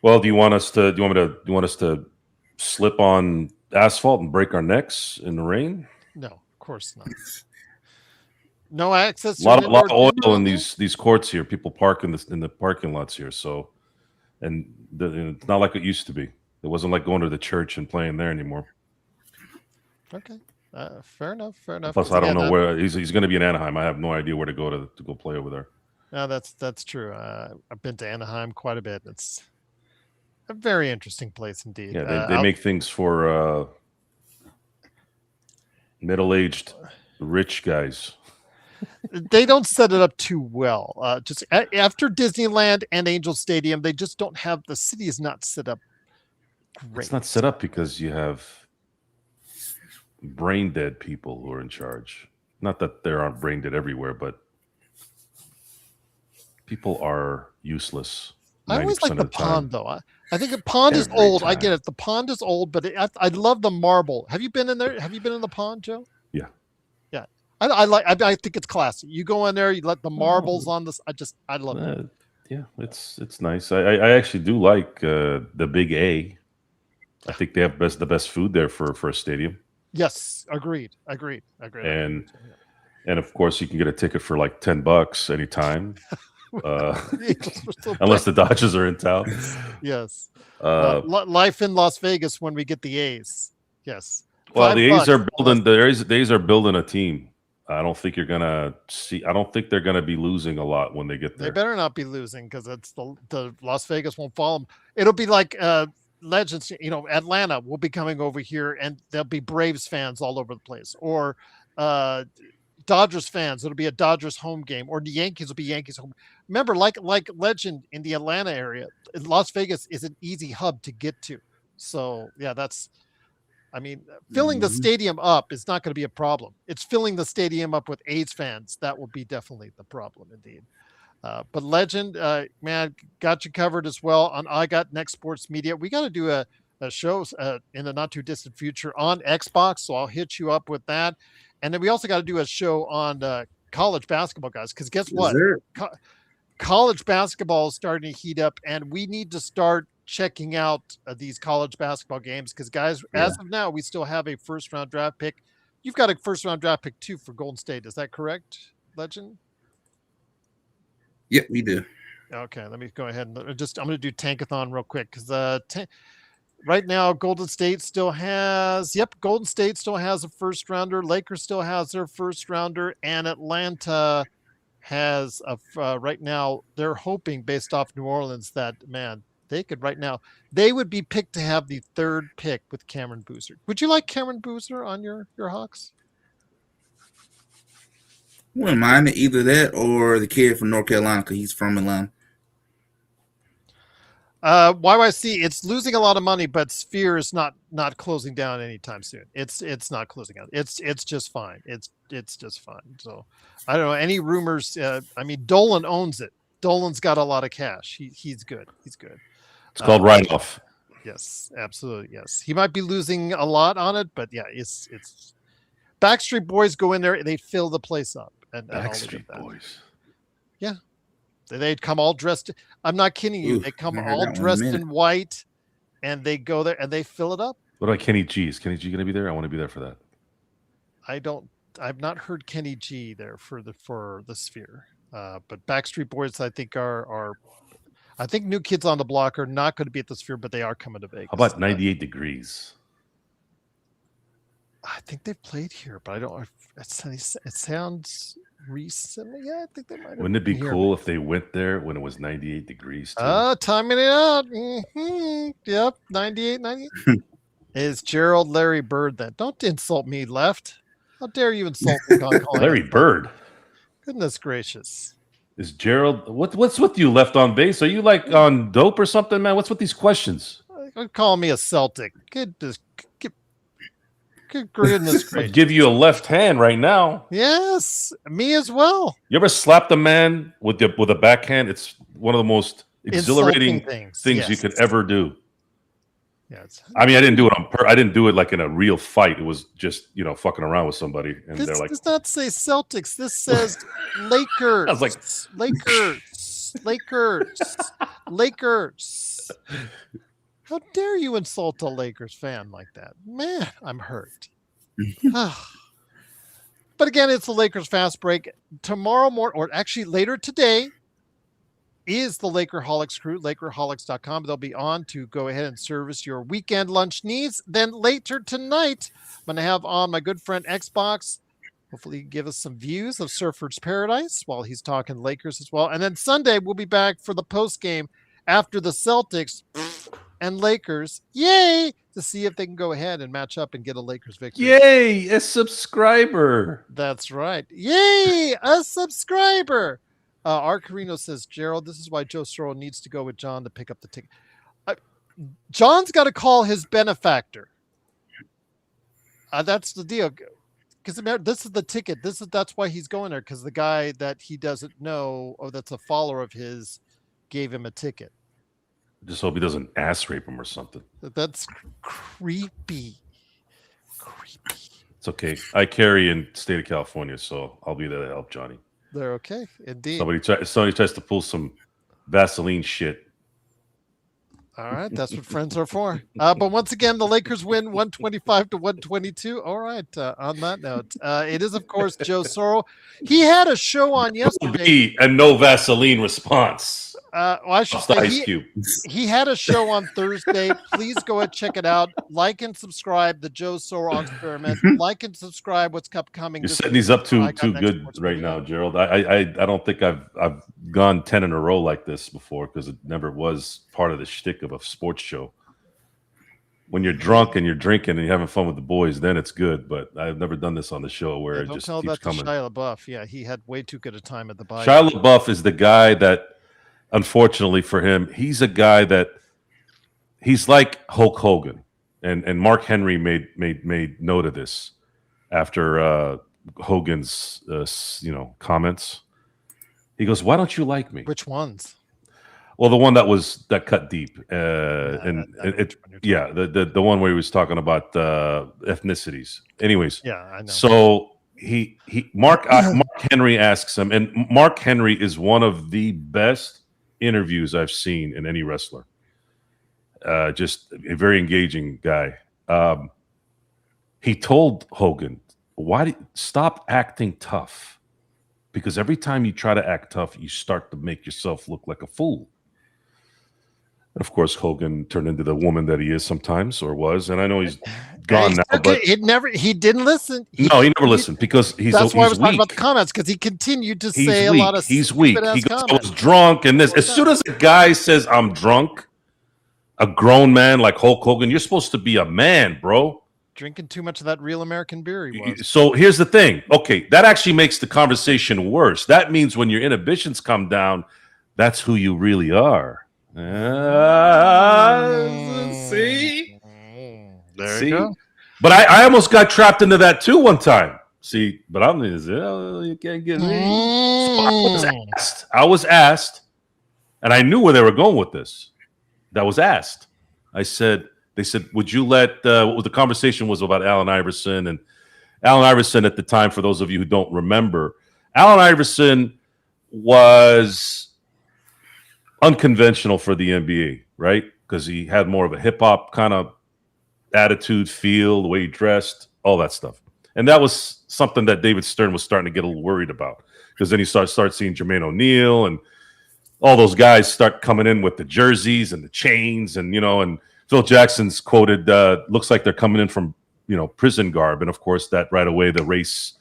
Well, do you want us to slip on asphalt and break our necks in the rain? No, of course not. No access. A lot of oil in these courts here. People park in the parking lots here. So, and it's not like it used to be. It wasn't like going to the church and playing there anymore. Okay, fair enough. Plus, I don't know where he's going to be in Anaheim. I have no idea where to go play over there. No, that's true. I've been to Anaheim quite a bit. A very interesting place indeed. Yeah, they make things for middle-aged rich guys. They don't set it up too well. Just after Disneyland and Angel Stadium, they just don't have, the city is not set up great. It's not set up because you have brain dead people who are in charge. Not that there aren't brain dead everywhere, but people are useless. I always like 90% the of the time. pond, though. I think the pond is Every old. I time. get it. The pond is old, but I love the marble. Have you been in there? Have you been in the pond, Joe? Yeah. Yeah. I think it's classy. You go in there, you let the marbles on this. I love it. Yeah, it's nice. I actually do like the Big A. I think they have the best food there for a stadium. Yes, agreed. And of course you can get a ticket for like $10 anytime. Unless the Dodgers are in town. Yes. Uh, Life in Las Vegas when we get the A's. Yes. well, the A's $5. are building. The A's are building a team. I don't think you're gonna see. I don't think they're gonna be losing a lot when they get there. They better not be losing because it's the Las Vegas won't follow them. It'll be like Legends. Atlanta will be coming over here, and there'll be Braves fans all over the place, or Dodgers fans. It'll be a Dodgers home game, or the Yankees will be Yankees home. Remember, like Legend in the Atlanta area, Las Vegas is an easy hub to get to. So yeah, filling the stadium up is not going to be a problem. It's filling the stadium up with A's fans. That will be definitely the problem indeed. But Legend, man, got you covered as well on I Got Next Sports Media. We got to do a show in the not too distant future on Xbox. So I'll hit you up with that. And then we also got to do a show on college basketball, guys, because guess what? College basketball is starting to heat up, and we need to start checking out these college basketball games because, guys, as of now, we still have a first-round draft pick. You've got a first-round draft pick, too, for Golden State. Is that correct, Legend? Yep, we do. Okay, let me go ahead and I'm going to do Tankathon real quick because right now, Golden State still has a first rounder. Lakers still has their first rounder, and Atlanta has right now. They're hoping, based off New Orleans, that they would be picked to have the third pick with Cameron Boozer. Would you like Cameron Boozer on your Hawks? Wouldn't mind it, either that or the kid from North Carolina because he's from Atlanta. YYC, it's losing a lot of money, but Sphere is not closing down anytime soon. It's not closing out. It's just fine. It's just fine. So I don't know any rumors. Dolan owns it. Dolan's got a lot of cash. He's good. He's good. It's called write-off. Yes, absolutely. Yes, he might be losing a lot on it, but yeah, it's Backstreet Boys go in there and they fill the place up. And Backstreet Boys. Yeah. They'd come all dressed. I'm not kidding you. They come all dressed in white, and they go there and they fill it up. What about Kenny G? Is Kenny G going to be there? I want to be there for that. I've not heard Kenny G there for the Sphere. But Backstreet Boys, I think I think New Kids on the Block are not going to be at the Sphere, but they are coming to Vegas. How about 98 Degrees? I think they played here, but I don't. It sounds recently. Yeah, I think they might. Wouldn't it be cool if they went there when it was 98 degrees? Timing it out. Mm-hmm. Yep, 98. Is Gerald Larry Bird then? Don't insult me, Left. How dare you insult Larry Bird? Goodness gracious. Is Gerald? What's with you, Left on base? Are you like on dope or something, man? What's with these questions? Call me a Celtic. Goodness gracious. I'd give you a left hand right now. Yes, me as well. You ever slapped a man with a backhand? It's one of the most exhilarating things you could ever do. Yes. I mean, I didn't do it I didn't do it like in a real fight. It was just, fucking around with somebody. And this they're like, does not say Celtics. This says Lakers. I was like, Lakers. How dare you insult a Lakers fan like that? Man, I'm hurt. But again, it's the Lakers Fast Break. Tomorrow morning, or actually later today, is the Lakerholics crew, Lakerholics.com. They'll be on to go ahead and service your weekend lunch needs. Then later tonight, I'm going to have on my good friend Xbox. Hopefully give us some views of Surfer's Paradise while he's talking Lakers as well. And then Sunday, we'll be back for the post game after the Celtics and Lakers, yay, to see if they can go ahead and match up and get a Lakers victory. Yay, a subscriber. That's right. Yay, a subscriber. Art Carino says, Gerald, this is why Joe Soro needs to go with John to pick up the ticket. John's got to call his benefactor. That's the deal. Because this is the ticket. That's why he's going there, because the guy that he doesn't know or that's a follower of his gave him a ticket. Just hope he doesn't ass rape him or something. That's creepy. Creepy. It's okay. I carry in state of California, so I'll be there to help Johnny. They're okay, indeed. Somebody tries to pull some Vaseline shit. All right, that's what friends are for. But once again, the Lakers win 125-122. All right, on that note, it is, of course, Joe Soro. He had a show on yesterday. And no Vaseline response. Well, I should say he had a show on Thursday. Please go ahead, check it out. Like and subscribe, the Joe Soro Experiment. Like and subscribe what's upcoming. You're setting these up too good right now, Gerald. I don't think I've gone 10 in a row like this before, because it never was part of the shtick of a sports show. When you're drunk and you're drinking and you're having fun with the boys, then it's good. But I've never done this on the show where it just keeps coming. Shia LaBeouf. Yeah, he had way too good a time at the bar. Shia LaBeouf is the guy that, unfortunately for him, he's a guy that he's like Hulk Hogan, and Mark Henry made note of this after Hogan's comments. He goes, "Why don't you like me?" Which ones? Well, the one that cut deep, the one where he was talking about ethnicities. Anyways, yeah, I know. So Mark Henry asks him, and Mark Henry is one of the best interviews I've seen in any wrestler. Just a very engaging guy. He told Hogan, stop acting tough, because every time you try to act tough, you start to make yourself look like a fool. And of course, Hogan turned into the woman that he is sometimes, or was. And I know he's gone now, but he didn't listen. He never listened, because that's why I was weak. talking about the comments, because he continued to say weak. a lot of he's weak. He goes, comments. I was drunk, and this. As soon as a guy says I'm drunk, a grown man like Hulk Hogan, you're supposed to be a man, bro. Drinking too much of that real American beer he was. So here's the thing. Okay, that actually makes the conversation worse. That means when your inhibitions come down, that's who you really are. See? There you go. But I almost got trapped into that too one time. See, but you can't get me. So I was asked, and I knew where they were going with this. That was asked. They said, would you let, the conversation was about Allen Iverson, and Allen Iverson at the time, for those of you who don't remember, Allen Iverson was unconventional for the NBA, right? Because he had more of a hip hop kind of attitude, feel, the way he dressed, all that stuff. And that was something that David Stern was starting to get a little worried about, because then you start seeing Jermaine O'Neal and all those guys start coming in with the jerseys and the chains, and and Phil Jackson's quoted, looks like they're coming in from prison garb. And of course, that right away the race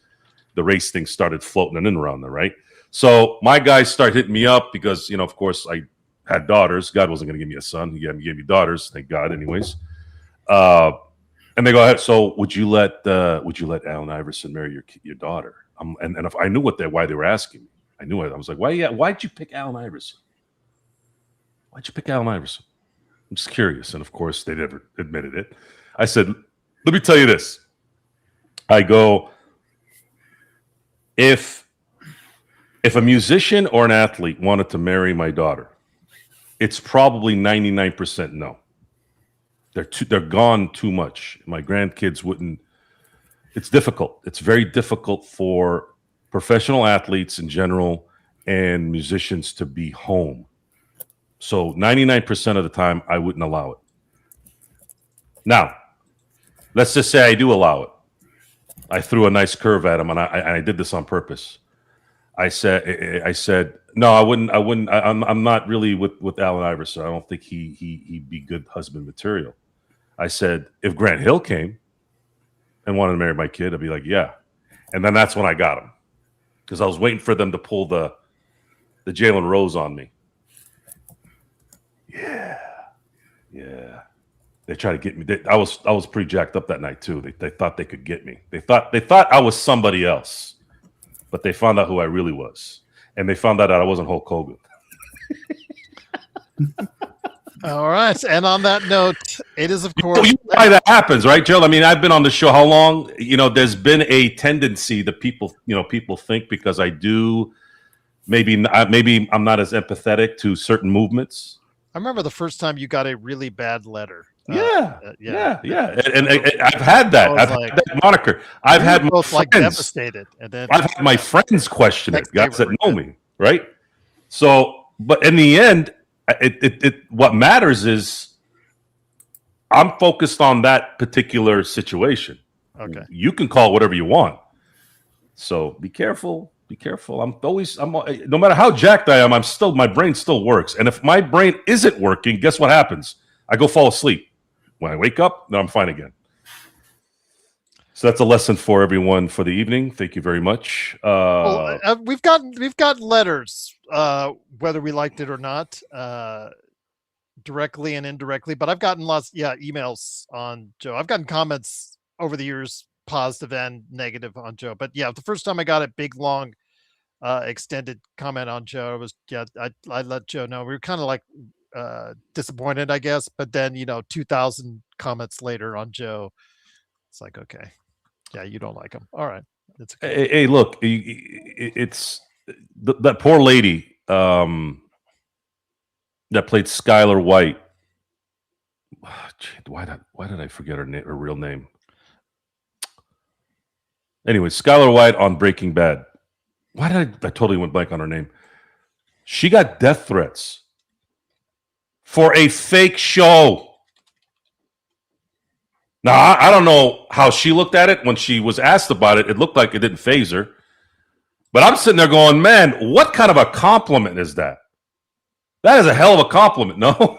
thing started floating in around there, right? So my guys start hitting me up because, of course, I had daughters. God wasn't going to give me a son. He gave me daughters, thank God, anyways. And they go ahead. So would you let Allen Iverson marry your daughter? And if I knew why they were asking me, I knew it. I was like, why'd you pick Allen Iverson? Why'd you pick Allen Iverson? I'm just curious. And of course, they never admitted it. I said, let me tell you this. I go, if a musician or an athlete wanted to marry my daughter, it's probably 99% no. They're gone too much. My grandkids wouldn't. It's difficult. It's very difficult for professional athletes in general and musicians to be home. So 99% of the time, I wouldn't allow it. Now, let's just say I do allow it. I threw a nice curve at him, and I did this on purpose. I said, no, I wouldn't. I'm not really with Allen Iverson. I don't think he'd be good husband material. I said, if Grant Hill came and wanted to marry my kid, I'd be like, yeah. And then that's when I got him, because I was waiting for them to pull the Jalen Rose on me. Yeah. Yeah. They try to get me. I was pretty jacked up that night too. They thought they could get me. They thought I was somebody else, but they found out who I really was, and they found out that I wasn't Hulk Hogan. All right. And on that note, it is, of course. You know why that happens, right, Joe? I mean, I've been on the show how long? There's been a tendency that people think because I do maybe I'm not as empathetic to certain movements. I remember the first time you got a really bad letter. Yeah. And I've had that. I've had that moniker. I've had my both friends devastated, and then I've had my friends question it. Guys that know good. me, right? So, but in the end, what matters is I'm focused on that particular situation. Okay. You can call it whatever you want. So be careful. Be careful. I'm no matter how jacked I am, my brain still works. And if my brain isn't working, guess what happens? I go fall asleep. When I wake up, then I'm fine again. So that's a lesson for everyone for the evening. Thank you very much. We've gotten letters, whether we liked it or not, directly and indirectly. But I've gotten emails on Joe. I've gotten comments over the years, positive and negative on Joe. But yeah, the first time I got a big, long, extended comment on Joe was I let Joe know. We were kind of like disappointed, I guess. But then 2,000 comments later on Joe, it's like, okay, yeah, you don't like him. All right, it's okay. Hey, look, it's that poor lady that played Skylar White. Why did I forget her real name? Anyway, Skylar White on Breaking Bad. Why did I totally went blank on her name? She got death threats for a fake show. Now, I don't know how she looked at it when she was asked about it. It looked like it didn't faze her. But I'm sitting there going, man, what kind of a compliment is that? That is a hell of a compliment, no?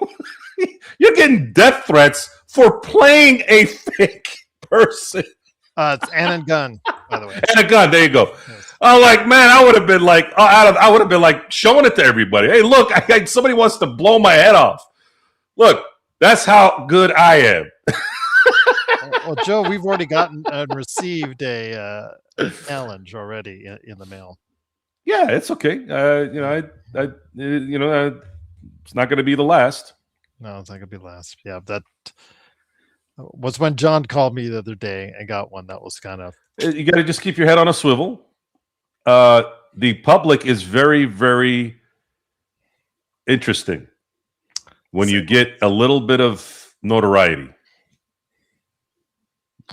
You're getting death threats for playing a fake person. It's Anna Gunn, by the way. Anna Gunn, there you go. Yes. I'm like, man, I would have been like showing it to everybody. Hey, look, somebody wants to blow my head off. Look, that's how good I am. Well, Joe, we've already gotten and received a challenge already in the mail. Yeah, it's okay. It's not going to be the last. No, it's not going to be last. Yeah, that was when John called me the other day and got one. That was kind of. You got to just keep your head on a swivel. The public is very, very interesting when you get a little bit of notoriety.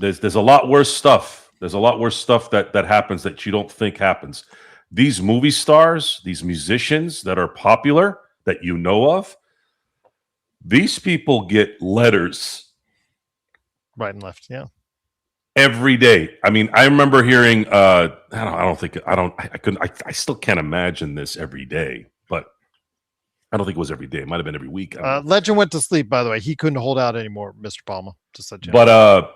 There's a lot worse stuff. There's a lot worse stuff that happens that you don't think happens. These movie stars, these musicians that are popular that you know of, these people get letters right and left. Yeah. Every day. I mean, I remember hearing I still can't imagine this every day, but I don't think it was every day. It might have been every week. Legend went to sleep, by the way. He couldn't hold out anymore, Mr. Palma. Just let you know. But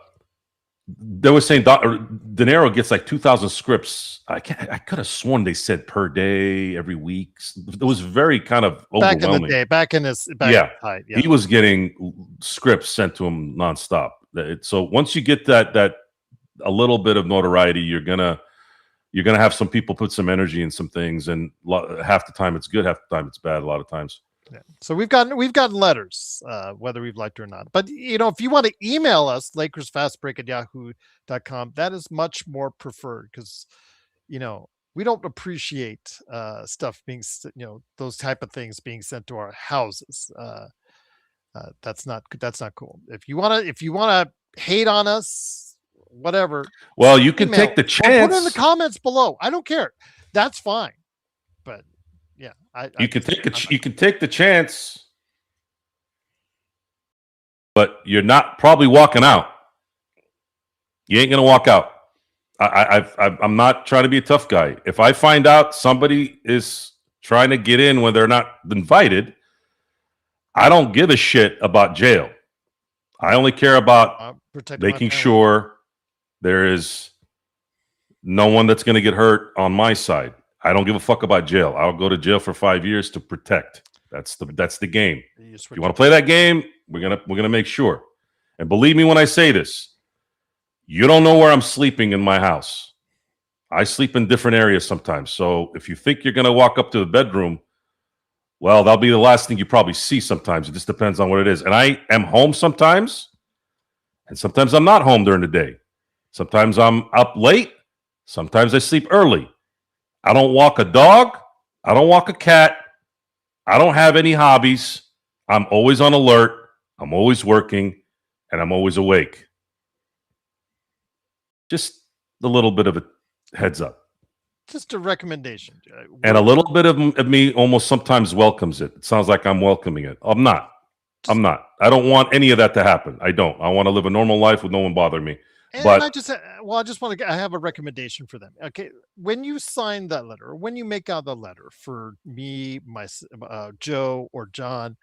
they were saying De Niro gets like 2,000 scripts. I could have sworn they said per day, every week. It was very kind of overwhelming. Back in the day, back in his height, he was getting scripts sent to him nonstop. So once you get that a little bit of notoriety, you're gonna have some people put some energy in some things, and half the time it's good, half the time it's bad. A lot of times. Yeah. So we've gotten letters, whether we've liked it or not. But if you want to email us, LakersFastBreak@yahoo.com, that is much more preferred because we don't appreciate stuff being those type of things being sent to our houses. That's not cool. If you wanna hate on us, whatever. Well, you can take the chance. Put it in the comments below. I don't care. That's fine. But yeah, you can take the chance, but you're not probably walking out. You ain't gonna walk out. I'm not trying to be a tough guy. If I find out somebody is trying to get in when they're not invited, I don't give a shit about jail. I only care about making sure there is no one that's going to get hurt on my side. I don't give a fuck about jail. I'll go to jail for 5 years to protect. That's the game. If you want to play that game, we're gonna make sure. And believe me when I say this, you don't know where I'm sleeping in my house. I sleep in different areas sometimes. So if you think you're gonna walk up to the bedroom, well, that'll be the last thing you probably see sometimes. It just depends on what it is. And I am home sometimes, and sometimes I'm not home during the day. Sometimes I'm up late. Sometimes I sleep early. I don't walk a dog. I don't walk a cat. I don't have any hobbies. I'm always on alert. I'm always working, and I'm always awake. Just a little bit of a heads up. Just a recommendation. And a little bit of me almost sometimes welcomes it. It sounds like I'm welcoming it. I'm not. I don't want any of that to happen. I don't. I want to live a normal life with no one bothering me. And But I just want to. I have a recommendation for them. Okay, when you sign that letter, or when you make out the letter for me, Joe, or John,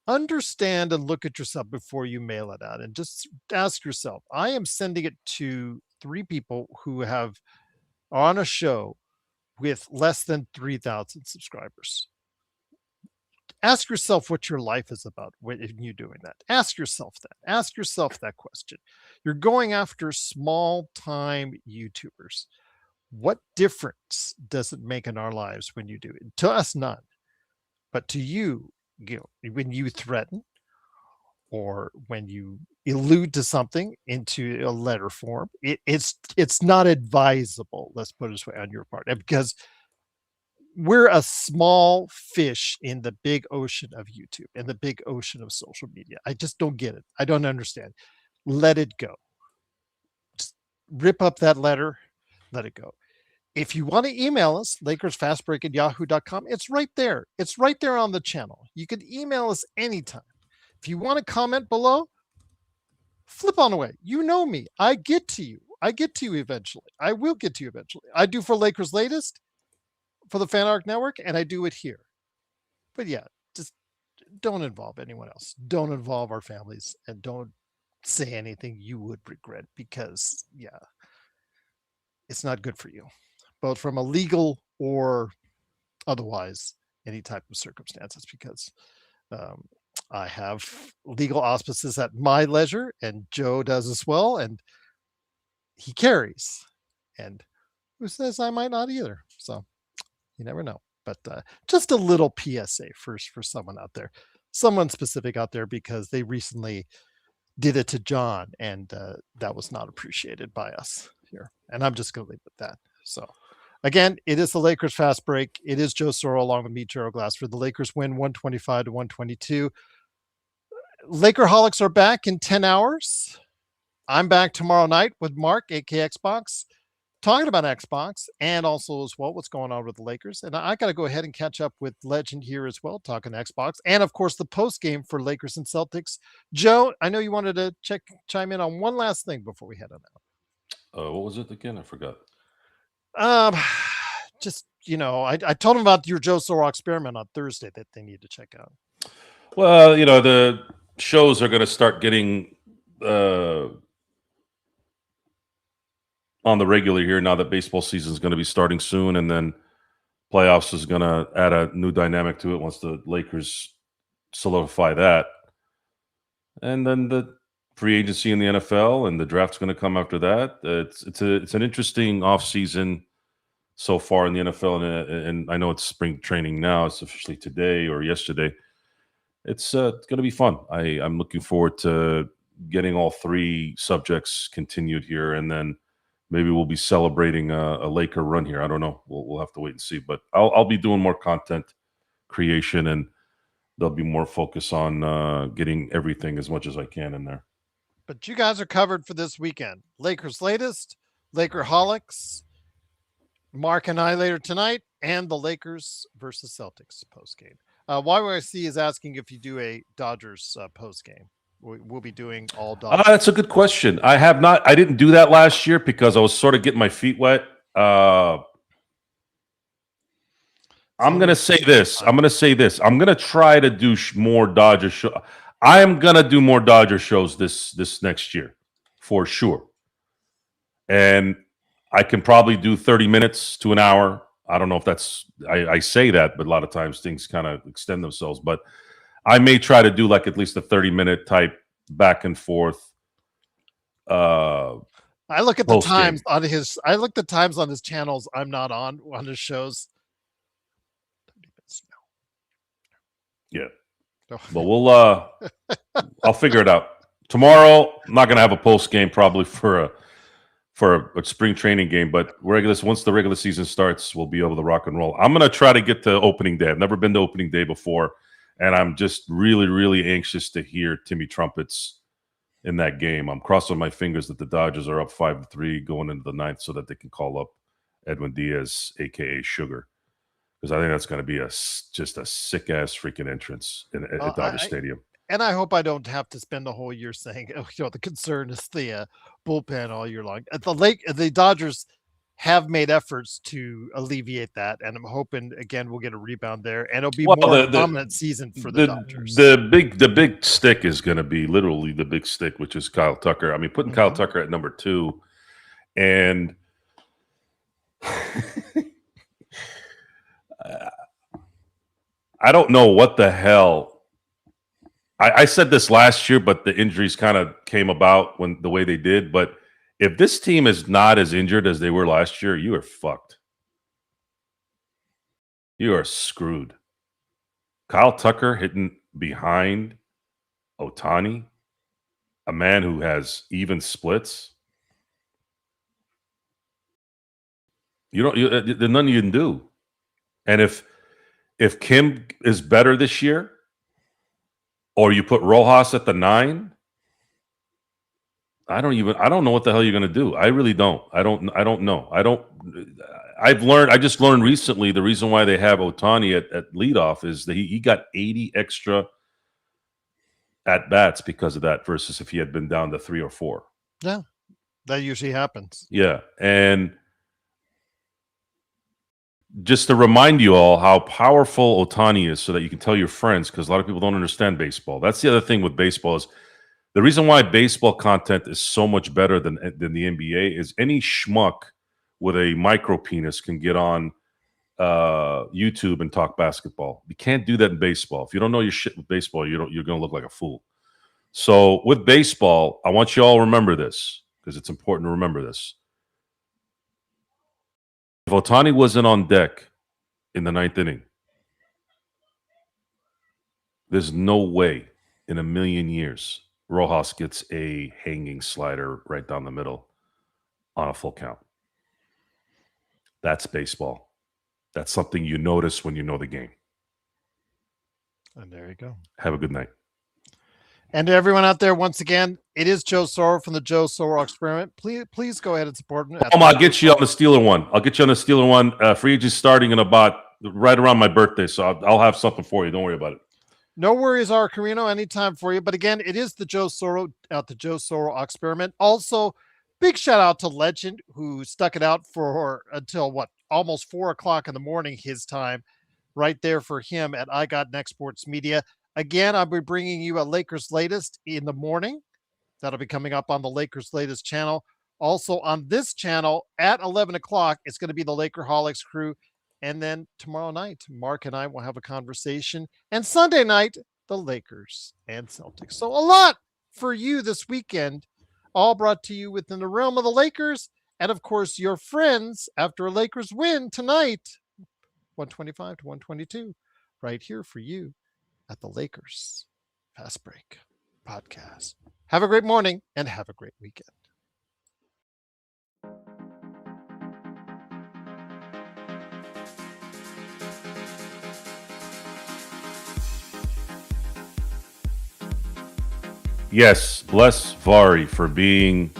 understand and look at yourself before you mail it out, and just ask yourself: I am sending it to 3 people who have on a show with less than 3,000 subscribers. Ask yourself what your life is about when you're doing that. Ask yourself that. Ask yourself that question. You're going after small time YouTubers. What difference does it make in our lives when you do it? To us, none. But to you, when you threaten or when you allude to something into a letter form, it's not advisable, let's put it this way, on your part, because we're a small fish in the big ocean of YouTube and the big ocean of social media. I just don't get it. I don't understand. Let it go. Just rip up that letter. Let it go. If you want to email us, LakersFastBreak@yahoo.com, it's right there. It's right there on the channel. You can email us anytime. If you want to comment below, flip on away. You know me. I get to you. I get to you eventually. I will get to you eventually. I do for Lakers Latest, for the Fan Arc Network, and I do it here. But yeah, just don't involve anyone else. Don't involve our families, and don't say anything you would regret, because yeah, it's not good for you, both from a legal or otherwise, any type of circumstances, because I have legal auspices at my leisure, and Joe does as well, and he carries, and who says I might not either? So you never know. But just a little PSA first for someone out there, someone specific out there, because they recently did it to John, and that was not appreciated by us here. And I'm just going to leave it at that. So again, it is the Lakers Fast Break. It is Joe Soro along with me, Gerald Glassford. The Lakers win 125-122. Lakerholics are back in 10 hours. I'm back tomorrow night with Mark, aka Xbox, talking about Xbox and also as well what's going on with the Lakers. And I got to go ahead and catch up with Legend here as well, talking Xbox, and of course the post game for Lakers and Celtics. Joe, I know you wanted to chime in on one last thing before we head on out. What was it again? I forgot. Just, I told them about your Joe Soro experiment on Thursday that they need to check out. Well, the shows are going to start getting on the regular here now that baseball season is going to be starting soon, and then playoffs is going to add a new dynamic to it once the Lakers solidify that. And then the free agency in the NFL and the draft's going to come after that. It's an interesting offseason so far in the NFL, and I know it's spring training now. It's officially today or yesterday. It's going to be fun. I'm looking forward to getting all 3 subjects continued here, and then maybe we'll be celebrating a Laker run here. I don't know. We'll have to wait and see. But I'll be doing more content creation, and there'll be more focus on getting everything as much as I can in there. But you guys are covered for this weekend. Lakers Latest, Lakerholics, Mark and I later tonight, and the Lakers versus Celtics postgame. YYC is asking if you do a Dodgers postgame. We'll be doing all Dodgers. That's a good question. I have not. I didn't do that last year because I was sort of getting my feet wet. I'm going to say this. I'm going to try to do more Dodger shows. I am going to do more Dodger shows this next year for sure. And I can probably do 30 minutes to an hour. I don't know if that's I say that, but a lot of times things kind of extend themselves. But I may try to do like at least a 30-minute type back and forth. I look at the Post game. times on his. I look at the times on his channels. I'm not on his shows. 30 minutes now. Yeah, Oh. but we'll I'll figure it out tomorrow. I'm not gonna have a post game probably for a spring training game, but once the regular season starts, we'll be able to rock and roll. I'm gonna try to get to opening day. I've never been to opening day before, and I'm just really, really anxious to hear Timmy trumpets in that game. I'm crossing my fingers that the Dodgers are up 5-3 going into the ninth, so that they can call up Edwin Diaz, aka Sugar, because I think that's going to be just a sick ass freaking entrance at Dodger Stadium. And I hope I don't have to spend the whole year saying, the concern is the bullpen all year long. The Dodgers have made efforts to alleviate that, and I'm hoping again we'll get a rebound there, and it'll be more dominant season for the Dodgers. The big stick is going to be literally the big stick, which is Kyle Tucker. I mean, putting Kyle Tucker at number 2, and I don't know what the hell. I said this last year, but the injuries kind of came about when the way they did. But if this team is not as injured as they were last year, you are fucked. You are screwed. Kyle Tucker hitting behind Ohtani, a man who has even splits. There's nothing you can do. And if Kim is better this year, or you put Rojas at the 9, I don't know what the hell you're going to do. I really don't. I don't know. I just learned recently the reason why they have Ohtani at leadoff is that he got 80 extra at bats because of that versus if he had been down to 3 or 4. Yeah, that usually happens. Yeah. And just to remind you all how powerful Ohtani is so that you can tell your friends, because a lot of people don't understand baseball. That's the other thing with baseball is the reason why baseball content is so much better than the NBA is any schmuck with a micro penis can get on YouTube and talk basketball. You can't do that in baseball. If you don't know your shit with baseball, you're going to look like a fool. So with baseball, I want you all to remember this because it's important to remember this. If Ohtani wasn't on deck in the 9th inning, there's no way in a million years Rojas gets a hanging slider right down the middle on a full count. That's baseball. That's something you notice when you know the game. And there you go. Have a good night. And to everyone out there, once again, it is Joe Soro from the Joe Soro Experiment. Please go ahead and support him. I'll get you on the Steeler one. Free agency starting in about right around my birthday, so I'll have something for you. Don't worry about it. No worries, R. Carino. Anytime for you. But again, it is the Joe Soro Experiment. Also, big shout out to Legend, who stuck it out for until almost 4 o'clock in the morning his time, right there for him at I Got Next Sports Media. Again, I'll be bringing you a Lakers Latest in the morning. That'll be coming up on the Lakers Latest channel. Also on this channel at 11 o'clock, it's going to be the Lakerholics crew. And then tomorrow night, Mark and I will have a conversation. And Sunday night, the Lakers and Celtics. So a lot for you this weekend, all brought to you within the realm of the Lakers. And of course, your friends after a Lakers win tonight, 125 to 122, right here for you at the Lakers Fast Break Podcast. Have a great morning and have a great weekend. Yes, bless Vari for being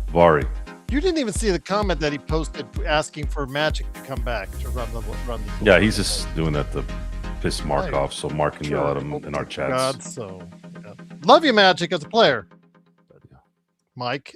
Vari. You didn't even see the comment that he posted asking for Magic to come back to run the. Yeah, he's just doing that to piss Mark Right. off, so Mark can yell at him in our chats. God, so yeah. Love you, Magic, as a player. Mike.